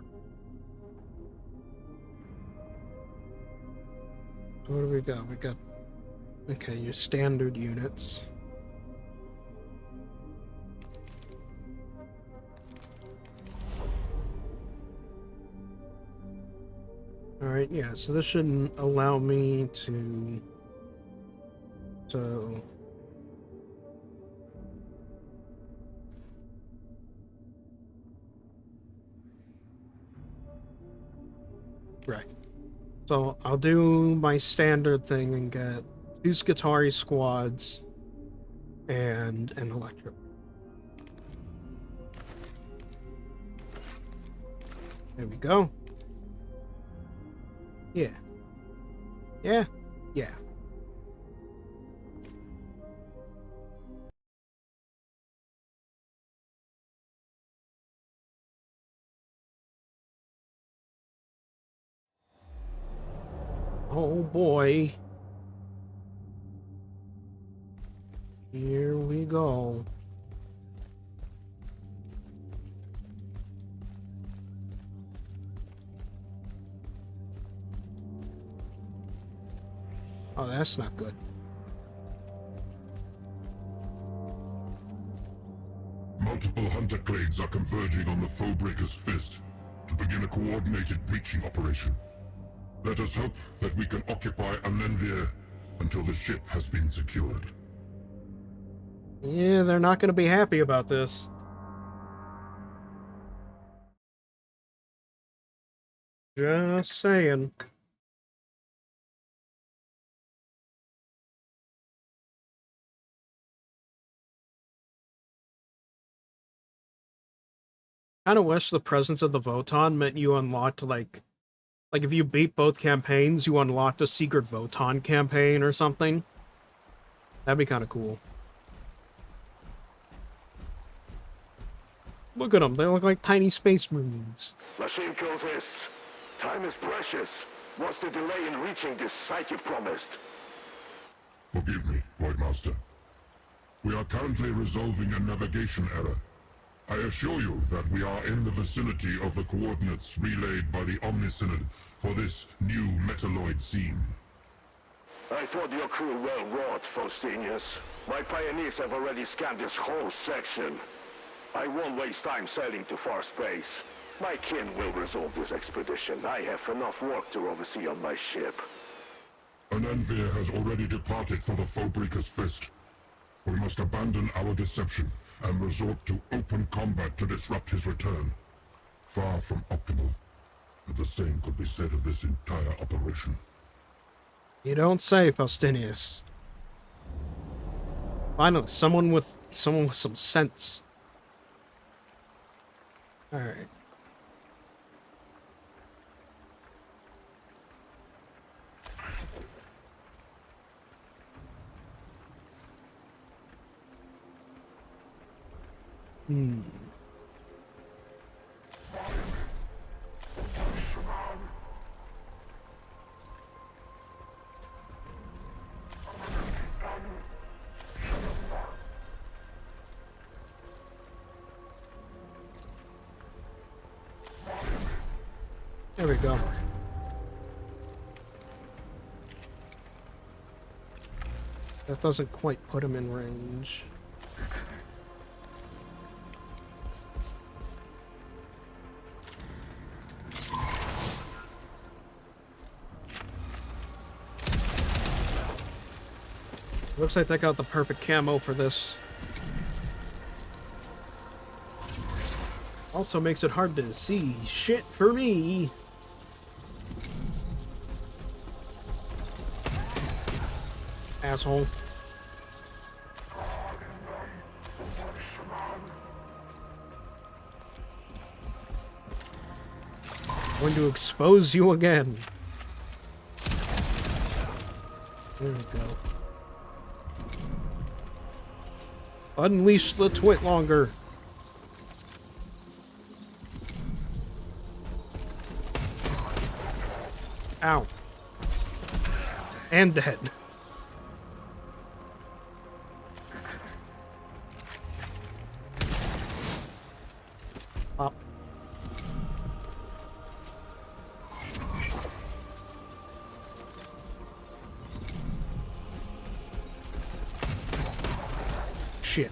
So what do we got? We got... Okay, your standard units. Alright, yeah, so this shouldn't allow me to... So... Right. So I'll do my standard thing and get 2 Skitarii squads and an Electro. There we go. Yeah. Yeah. Yeah. Oh boy. Here we go. Oh, that's not good. Multiple hunter clades are converging on the Foebreaker's Fist to begin a coordinated breaching operation. Let us hope that we can occupy Anenvir until the ship has been secured. Yeah, they're not going to be happy about this. Just saying. Kind of wish the presence of the Voton meant you unlocked, like if you beat both campaigns, you unlocked a secret Voton campaign or something. That'd be kind of cool. Look at them, they look like tiny space marines. Machine kills this. Time is precious. What's the delay in reaching this site you've promised? Forgive me, Voidmaster. We are currently resolving a navigation error. I assure you that we are in the vicinity of the coordinates relayed by the Omnisynod for this new metalloid scene. I thought your crew well wrought, Faustinius. My pioneers have already scanned this whole section. I won't waste time sailing to far space. My kin will resolve this expedition. I have enough work to oversee on my ship. Anenvir has already departed for the Foebreaker's Fist. We must abandon our deception and resort to open combat to disrupt his return. Far from optimal, but the same could be said of this entire operation. You don't say, Faustinius. Finally, someone with some sense. Alright. There we go. That doesn't quite put him in range. Looks like they got the perfect camo for this. Also makes it hard to see shit for me. Asshole. I'm going to expose you again. There we go. Unleash the twit longer. Ow. And dead. Pop. Shit.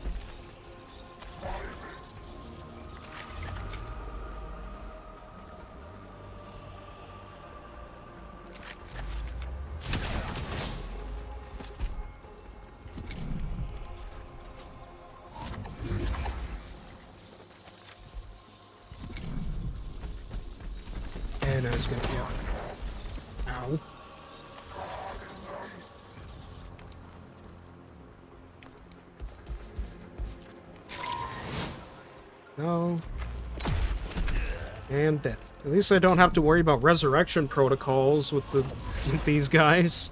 And I was gonna get. Ow. No. And dead. At least I don't have to worry about resurrection protocols with these guys.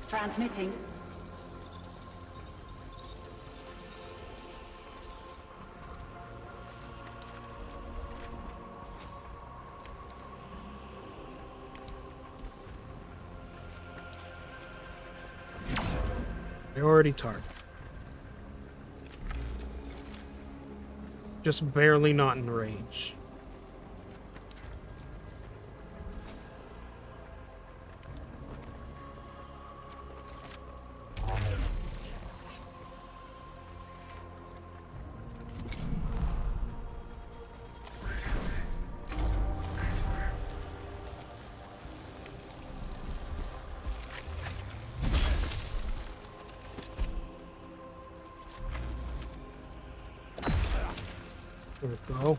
Transmitting. They're already target. Just barely not in range. There we go.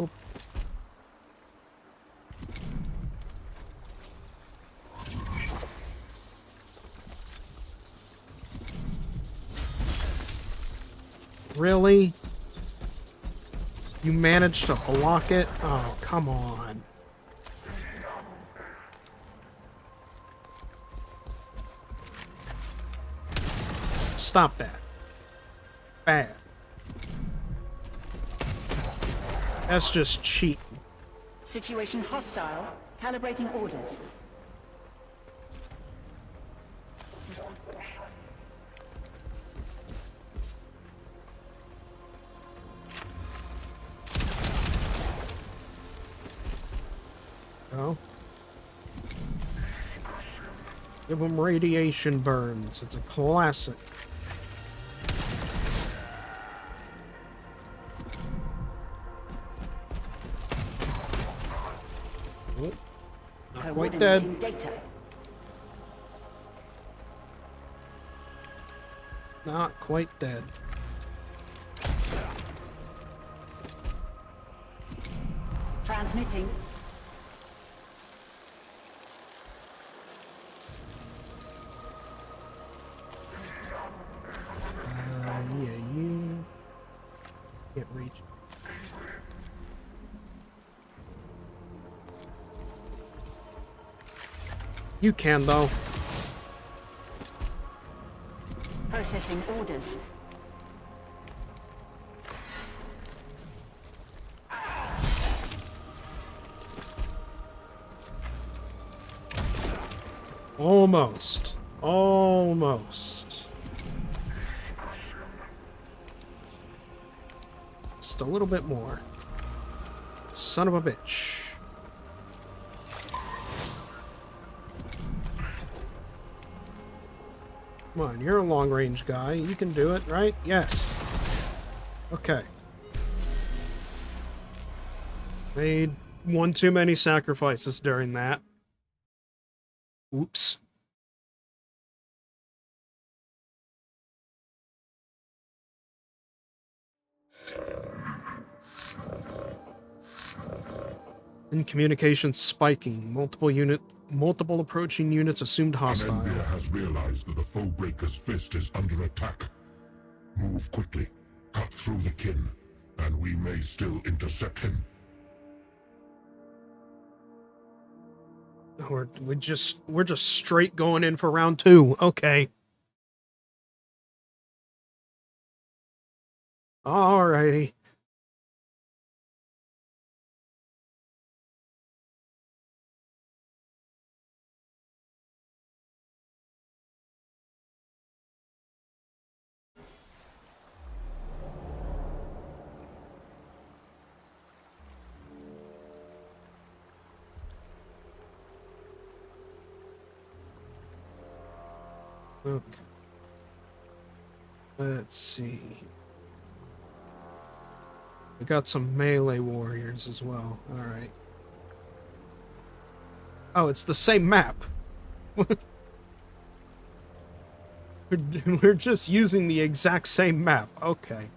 Oop. Really? You managed to block it? Oh, come on. Stop that. Bad. That's just cheating. Situation hostile. Calibrating orders. Oh. Give them radiation burns. It's a classic. Oh, not quite dead. Coordinating data. Not quite dead. Transmitting. Yeah, you can't reach. You can though. Processing orders. Almost. Almost. Just a little bit more. Son of a bitch. Come on, you're a long-range guy. You can do it, right? Yes. Okay. Made one too many sacrifices during that. Oops. In communication spiking. Multiple approaching units assumed hostile. Anenvia has realized that the foe breaker's fist is under attack. Move quickly, cut through the kin, and we may still intercept him. We're just straight going in for round 2. Okay. Alrighty. Okay. Let's see. We got some melee warriors as well. Alright. Oh, it's the same map. We're just using the exact same map. Okay.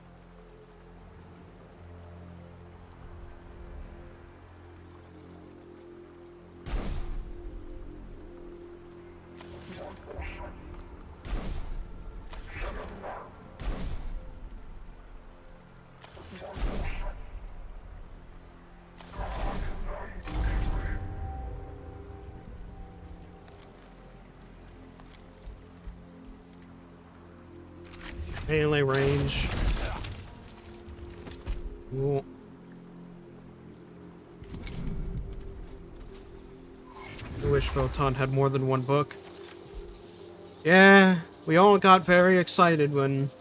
Melee range. Cool. I wish Votan had more than one book. Yeah, we all got very excited when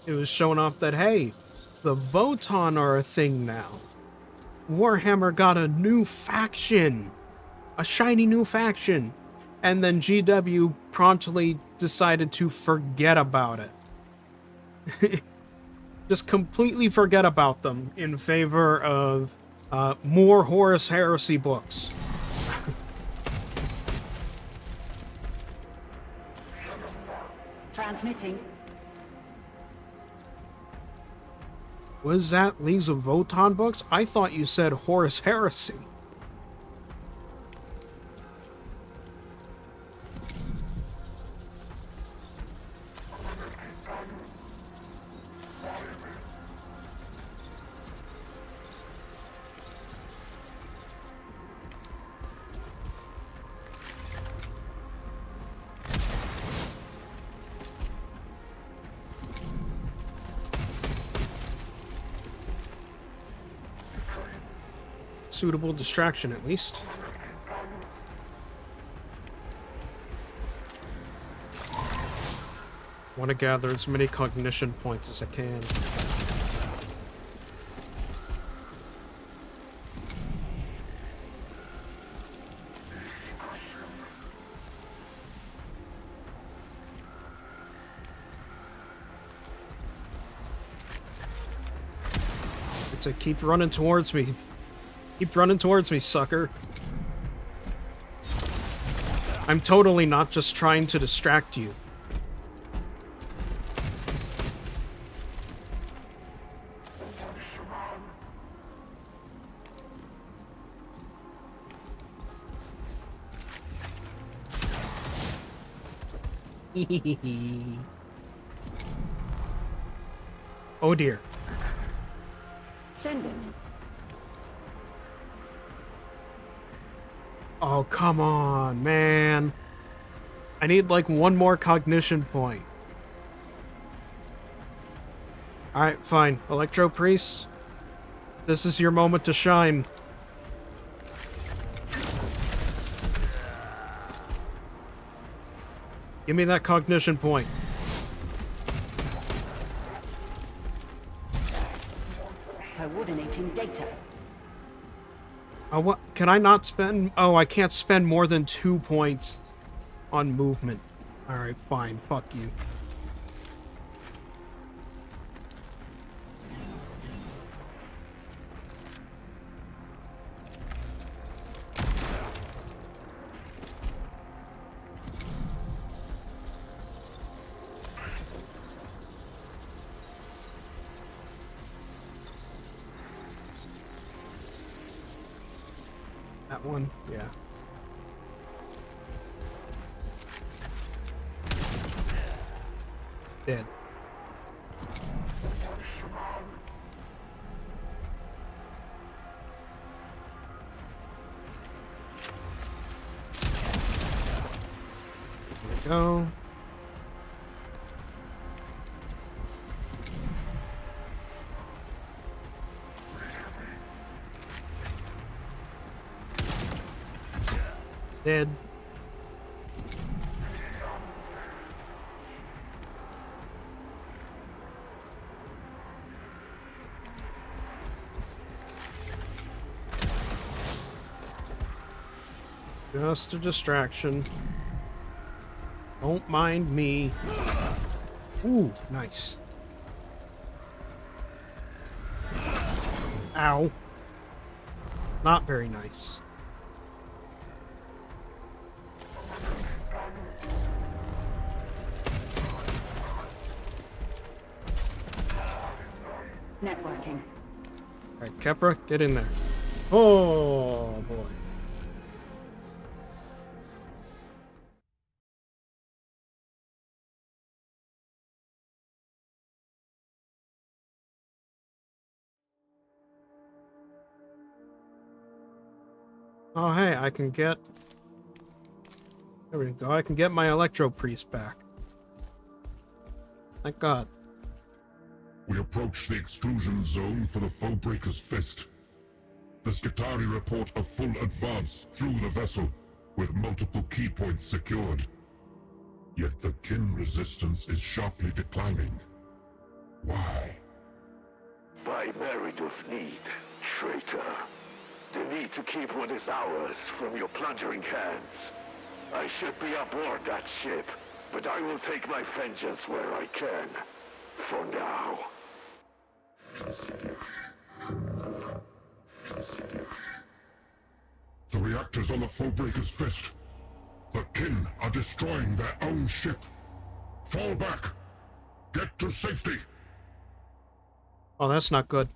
it was showing off that, hey, the Votan are a thing now. Warhammer got a new faction. A shiny new faction. And then GW promptly decided to forget about it. Just completely forget about them in favor of More Horus Heresy books. Transmitting. Was that Leagues of Votan books? I thought you said Horus Heresy. Suitable distraction, at least. Want to gather as many cognition points as I can. It's a keep running towards me. Keep running towards me, sucker. I'm totally not just trying to distract you. Oh dear. Send it. Oh, come on, man. I need like one more cognition point. Alright, fine. Electro Priest, this is your moment to shine. Give me that cognition point. Coordinating data. Oh, what? Can I not spend? Oh, I can't spend more than 2 points on movement. Alright, fine. Fuck you. That one? Yeah. Dead. There we go. Dead. Just a distraction. Don't mind me. Ooh, nice. Ow. Not very nice. Networking. Alright, Kepra, get in there. Oh, boy. Oh, hey, I can get... There we go. I can get my Electro Priest back. Thank God. We approach the extrusion zone for the Foebreaker's Fist. The Skitarii report a full advance through the vessel, with multiple key points secured. Yet the kin resistance is sharply declining. Why? By merit of need, traitor. The need to keep what is ours from your plundering hands. I should be aboard that ship, but I will take my vengeance where I can. For now. The reactors on the Foebreaker's Fist. The kin are destroying their own ship. Fall back. Get to safety. Oh, that's not good.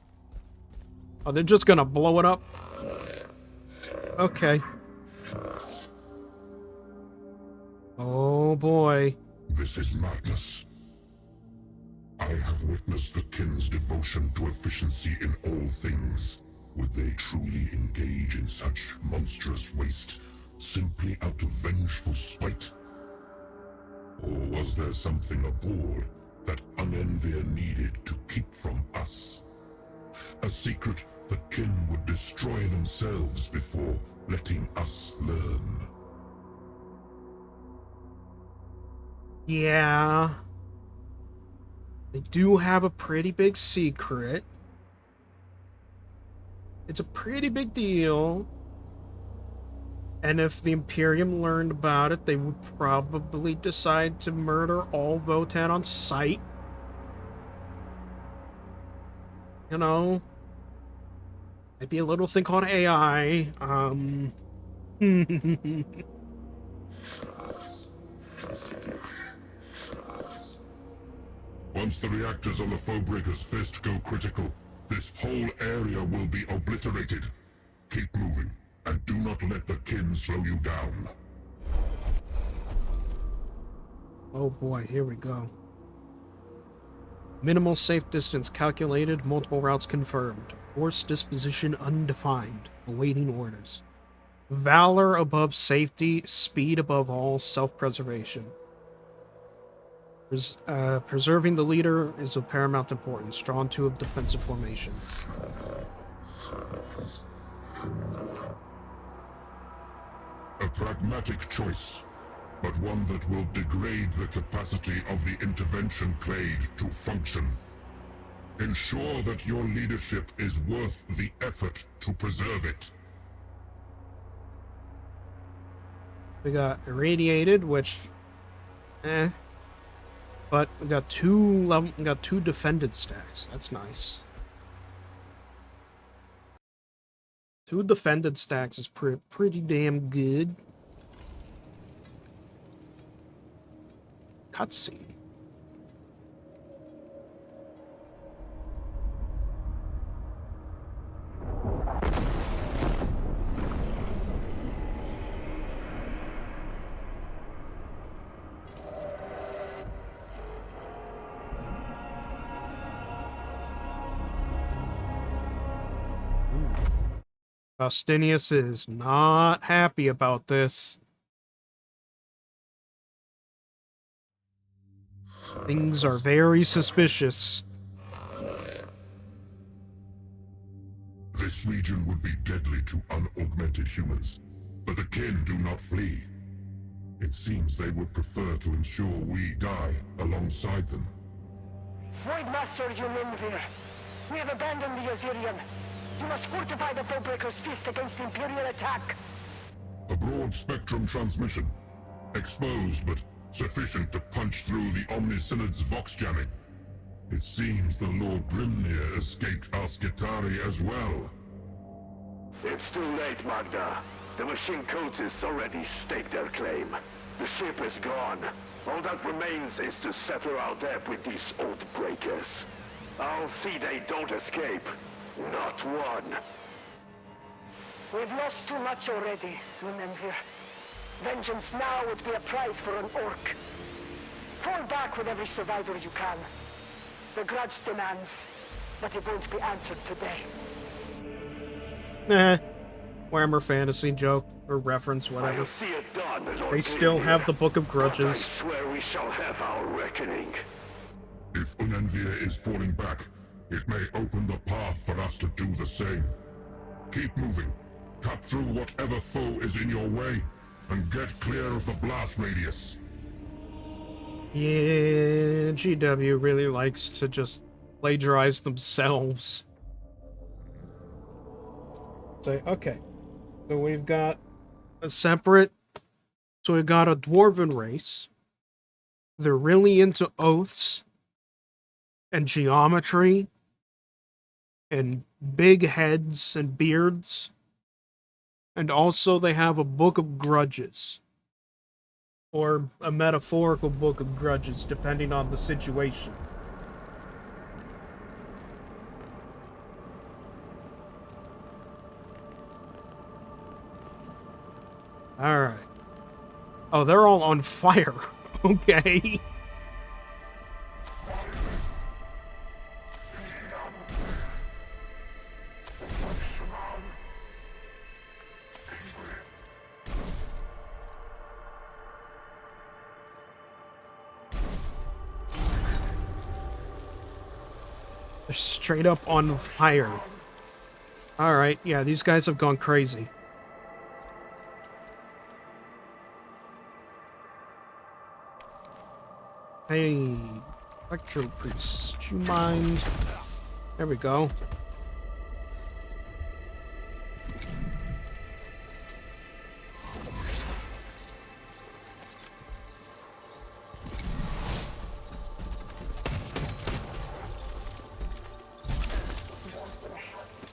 Oh, they're just gonna blow it up? Okay. Oh, boy. This is madness. I have witnessed the kin's devotion to efficiency in all things. Would they truly engage in such monstrous waste, simply out of vengeful spite? Or was there something aboard that Unenvir needed to keep from us? A secret the kin would destroy themselves before letting us learn. Yeah. They do have a pretty big secret. It's a pretty big deal. And if the Imperium learned about it, they would probably decide to murder all Votan on sight. You know, maybe a little thing called AI. Once the reactors on the Foebreaker's Fist go critical, this whole area will be obliterated. Keep moving, and do not let the kin slow you down. Oh boy, here we go. Minimal safe distance calculated, multiple routes confirmed. Force disposition undefined, awaiting orders. Valor above safety, speed above all, self-preservation. Preserving the leader is of paramount importance. Drawn to a defensive formation. A pragmatic choice, but one that will degrade the capacity of the intervention clade to function. Ensure that your leadership is worth the effort to preserve it. We got irradiated, which, but we got two defended stacks. That's nice. Two defended stacks is pretty damn good. Cutscene. Faustinius is not happy about this. Things are very suspicious. This region would be deadly to unaugmented humans, but the kin do not flee. It seems they would prefer to ensure we die alongside them. Voidmaster Unenvir, we have abandoned the Azirian. You must fortify the Foebreaker's Fist against Imperial attack. A broad-spectrum transmission. Exposed, but sufficient to punch through the Omnisynod's vox jamming. It seems the Lord Grimnir escaped our Skitarii as well. It's too late, Magda. The machine cultists already staked their claim. The ship is gone. All that remains is to settle our debt with these old breakers. I'll see they don't escape. Not one. We've lost too much already, Unenvir. Vengeance now would be a prize for an orc. Fall back with every survivor you can. The grudge demands, but it won't be answered today. Warhammer fantasy joke or reference, whatever. I'll see it done, Lord They still Grimnir. have the Book of But I Grudges. swear we shall have our reckoning. If Unenvir is falling back, it may open the path for us to do the same. Keep moving. Cut through whatever foe is in your way, and get clear of the blast radius. Yeah, GW really likes to just plagiarize themselves. Say, okay. So we've got a separate... So we've got a dwarven race. They're really into oaths and geometry and big heads and beards. And also they have a book of grudges. Or a metaphorical book of grudges, depending on the situation. Alright. Oh, they're all on fire. Okay. They're straight up on fire. Alright, yeah, these guys have gone crazy. Hey, Electro Priest, do you mind? There we go.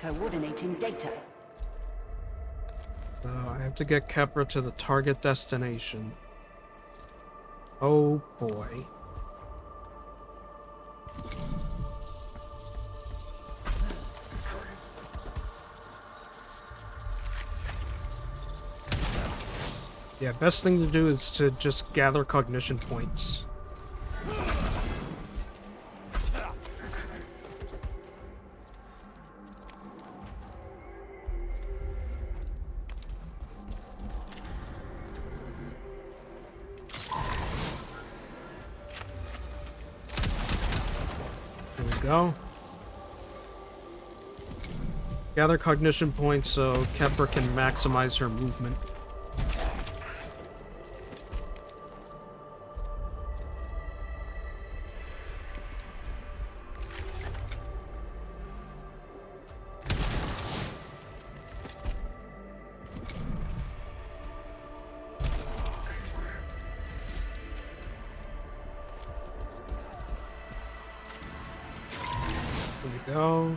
Coordinating data. I have to get Kepra to the target destination. Oh boy. Yeah, best thing to do is to just gather cognition points. There we go. Gather cognition points so Kepra can maximize her movement. There we go.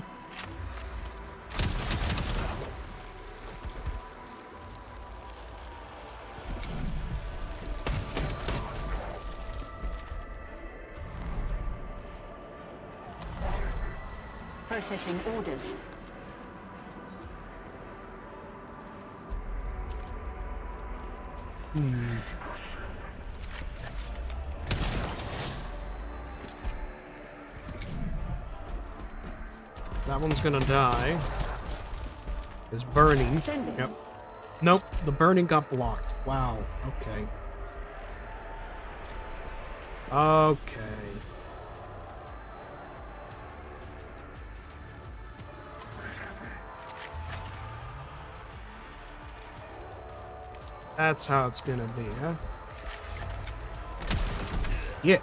Processing orders. That one's gonna die. It's burning. Sending. Yep. Nope, the burning got blocked. Wow, okay. Okay. That's how it's gonna be, huh? Yeah.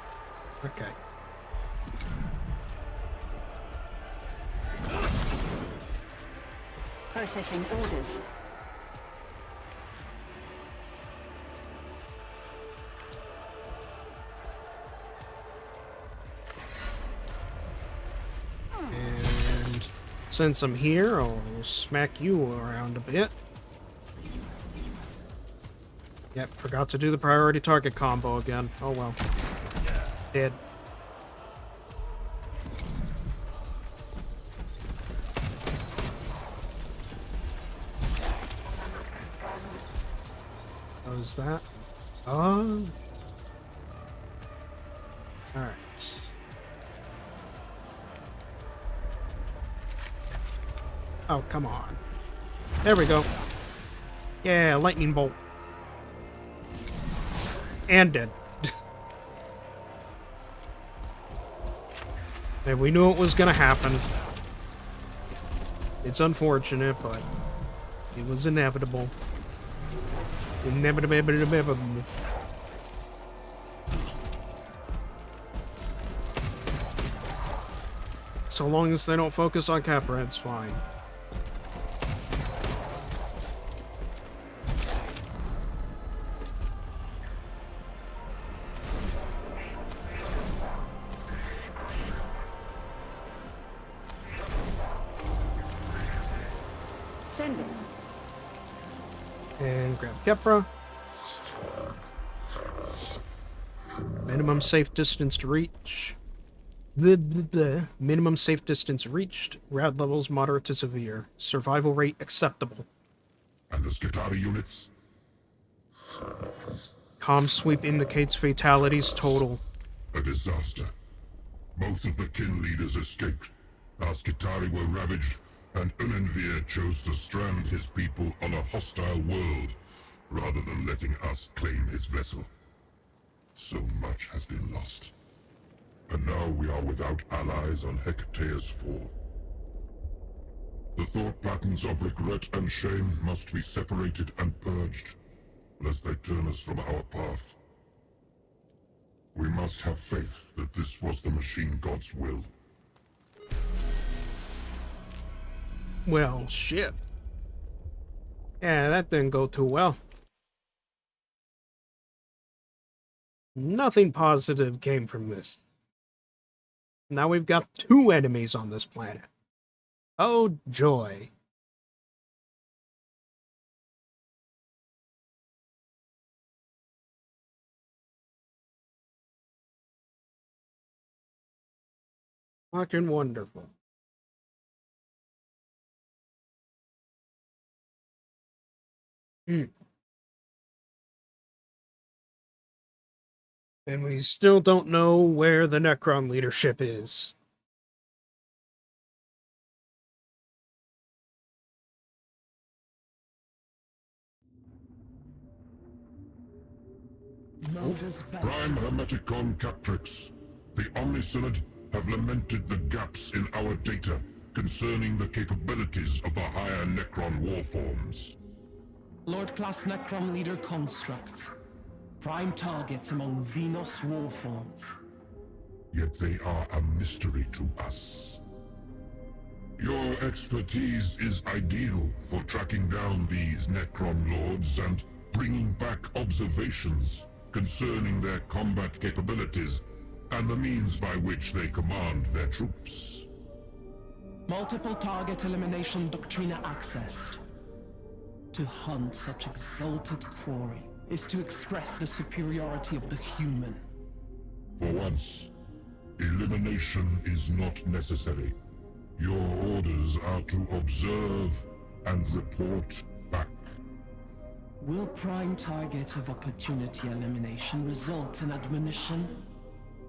Okay. Processing orders. And since I'm here, I'll smack you around a bit. Yep, forgot to do the priority target combo again. Oh well. Dead. How's that? Oh. Alright. Oh, come on. There we go. Yeah, lightning bolt. And dead. And we knew it was gonna happen. It's unfortunate, but it was inevitable. Inevitable. So long as they don't focus on Capra, it's fine. Sending. And grab Kepra. Minimum safe distance to reach. The minimum safe distance reached. Rad levels moderate to severe. Survival rate acceptable. And the Skitari units? Comm sweep indicates fatalities total. A disaster. Both of the kin leaders escaped. Our Skitari were ravaged, and Unenvir chose to strand his people on a hostile world, rather than letting us claim his vessel. So much has been lost. And now we are without allies on Hecatea's fall. The thought patterns of regret and shame must be separated and purged, lest they turn us from our path. We must have faith that this was the machine god's will. Well, shit. Yeah, that didn't go too well. Nothing positive came from this. Now we've got 2 enemies on this planet. Oh, joy. Fucking wonderful. And we still don't know where the Necron leadership is. Prime Hermeticon Captrix, the Omnisynod have lamented the gaps in our data concerning the capabilities of the higher Necron warforms. Lord-class Necron leader constructs. Prime targets among Xenos warforms. Yet they are a mystery to us. Your expertise is ideal for tracking down these Necron lords and bringing back observations concerning their combat capabilities and the means by which they command their troops. Multiple target elimination doctrina accessed. To hunt such exalted quarry is to express the superiority of the human. For once, elimination is not necessary. Your orders are to observe and report back. Will prime target of opportunity elimination result in admonition?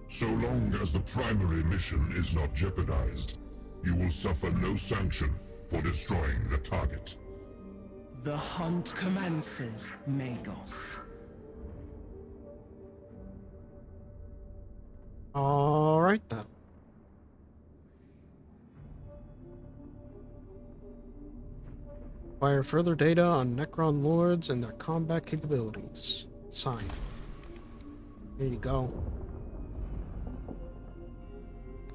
So long as the primary mission is not jeopardized, you will suffer no sanction for destroying the target. The hunt commences, Magos. Alright then. Acquire further data on Necron Lords and their combat capabilities. Sign. Here you go.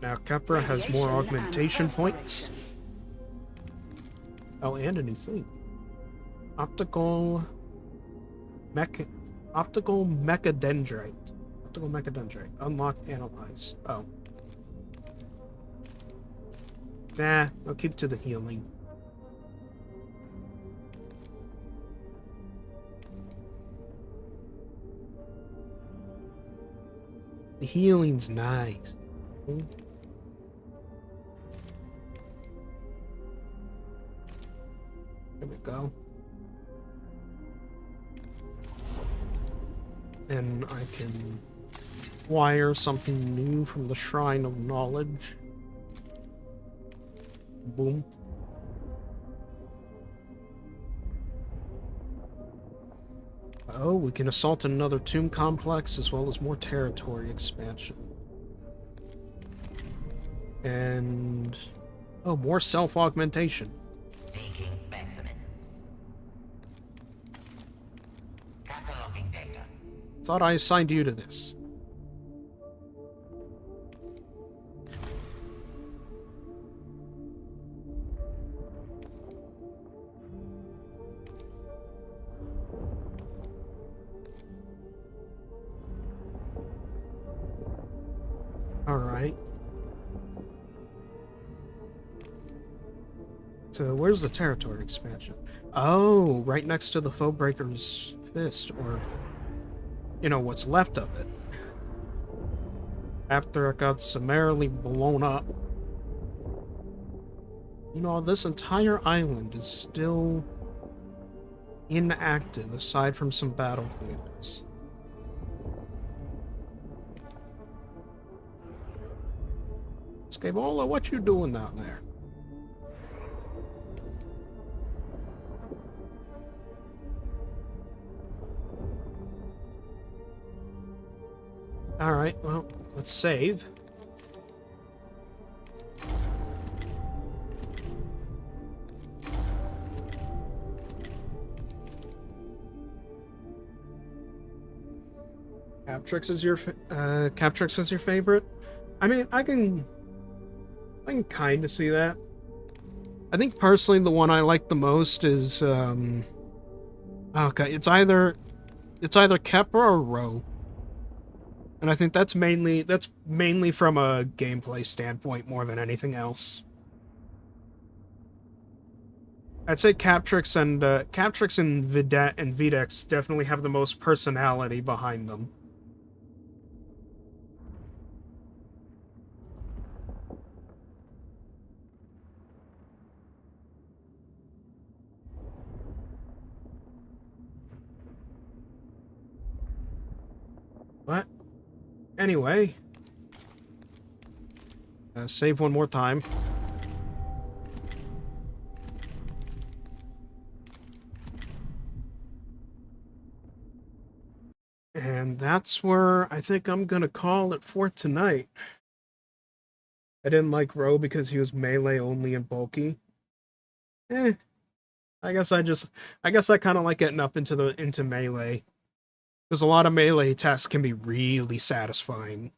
Now Kepra has more augmentation points. Oh, and a new thing. Optical mechadendrite. Optical mechadendrite. Unlock, analyze. Oh. Nah, I'll keep to the healing. The healing's nice. There we go. And I can wire something new from the Shrine of Knowledge. Boom. Oh, we can assault another tomb complex as well as more territory expansion. And... oh, more self-augmentation. Seeking specimens. Cataloging data. Thought I assigned you to this. Alright. where's the territory expansion? Oh, right next to the Foebreaker's Fist, or, you know, what's left of it. After it got summarily blown up. You know, this entire island is still inactive, aside from some battlefields. Scabola, what you doing down there? Alright, well, let's save. Captrix is your favorite? I mean, I can kind of see that. I think personally the one I like the most is okay, it's either Kepra or Ro. And I think that's mainly from a gameplay standpoint more than anything else. I'd say Captrix and Videx definitely have the most personality behind them. But anyway, save one more time. And that's where I think I'm gonna call it for tonight. I didn't like Ro because he was melee only and bulky. I guess I kind of like getting up into melee. Because a lot of melee attacks can be really satisfying,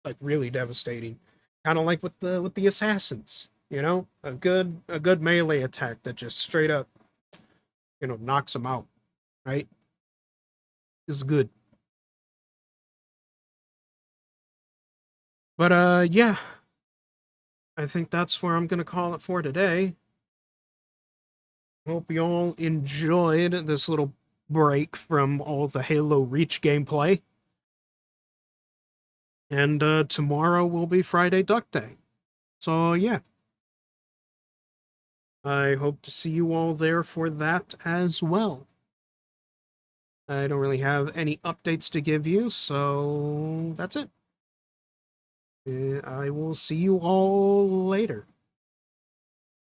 like really devastating. Kind of like with the assassins, you know, a good melee attack that just straight up, you know, knocks them out, right? Is good. But yeah, I think that's where I'm gonna call it for today. Hope you all enjoyed this little break from all the Halo Reach gameplay. And tomorrow will be Friday Duck Day. So yeah. I hope to see you all there for that as well. I don't really have any updates to give you, so that's it. I will see you all later.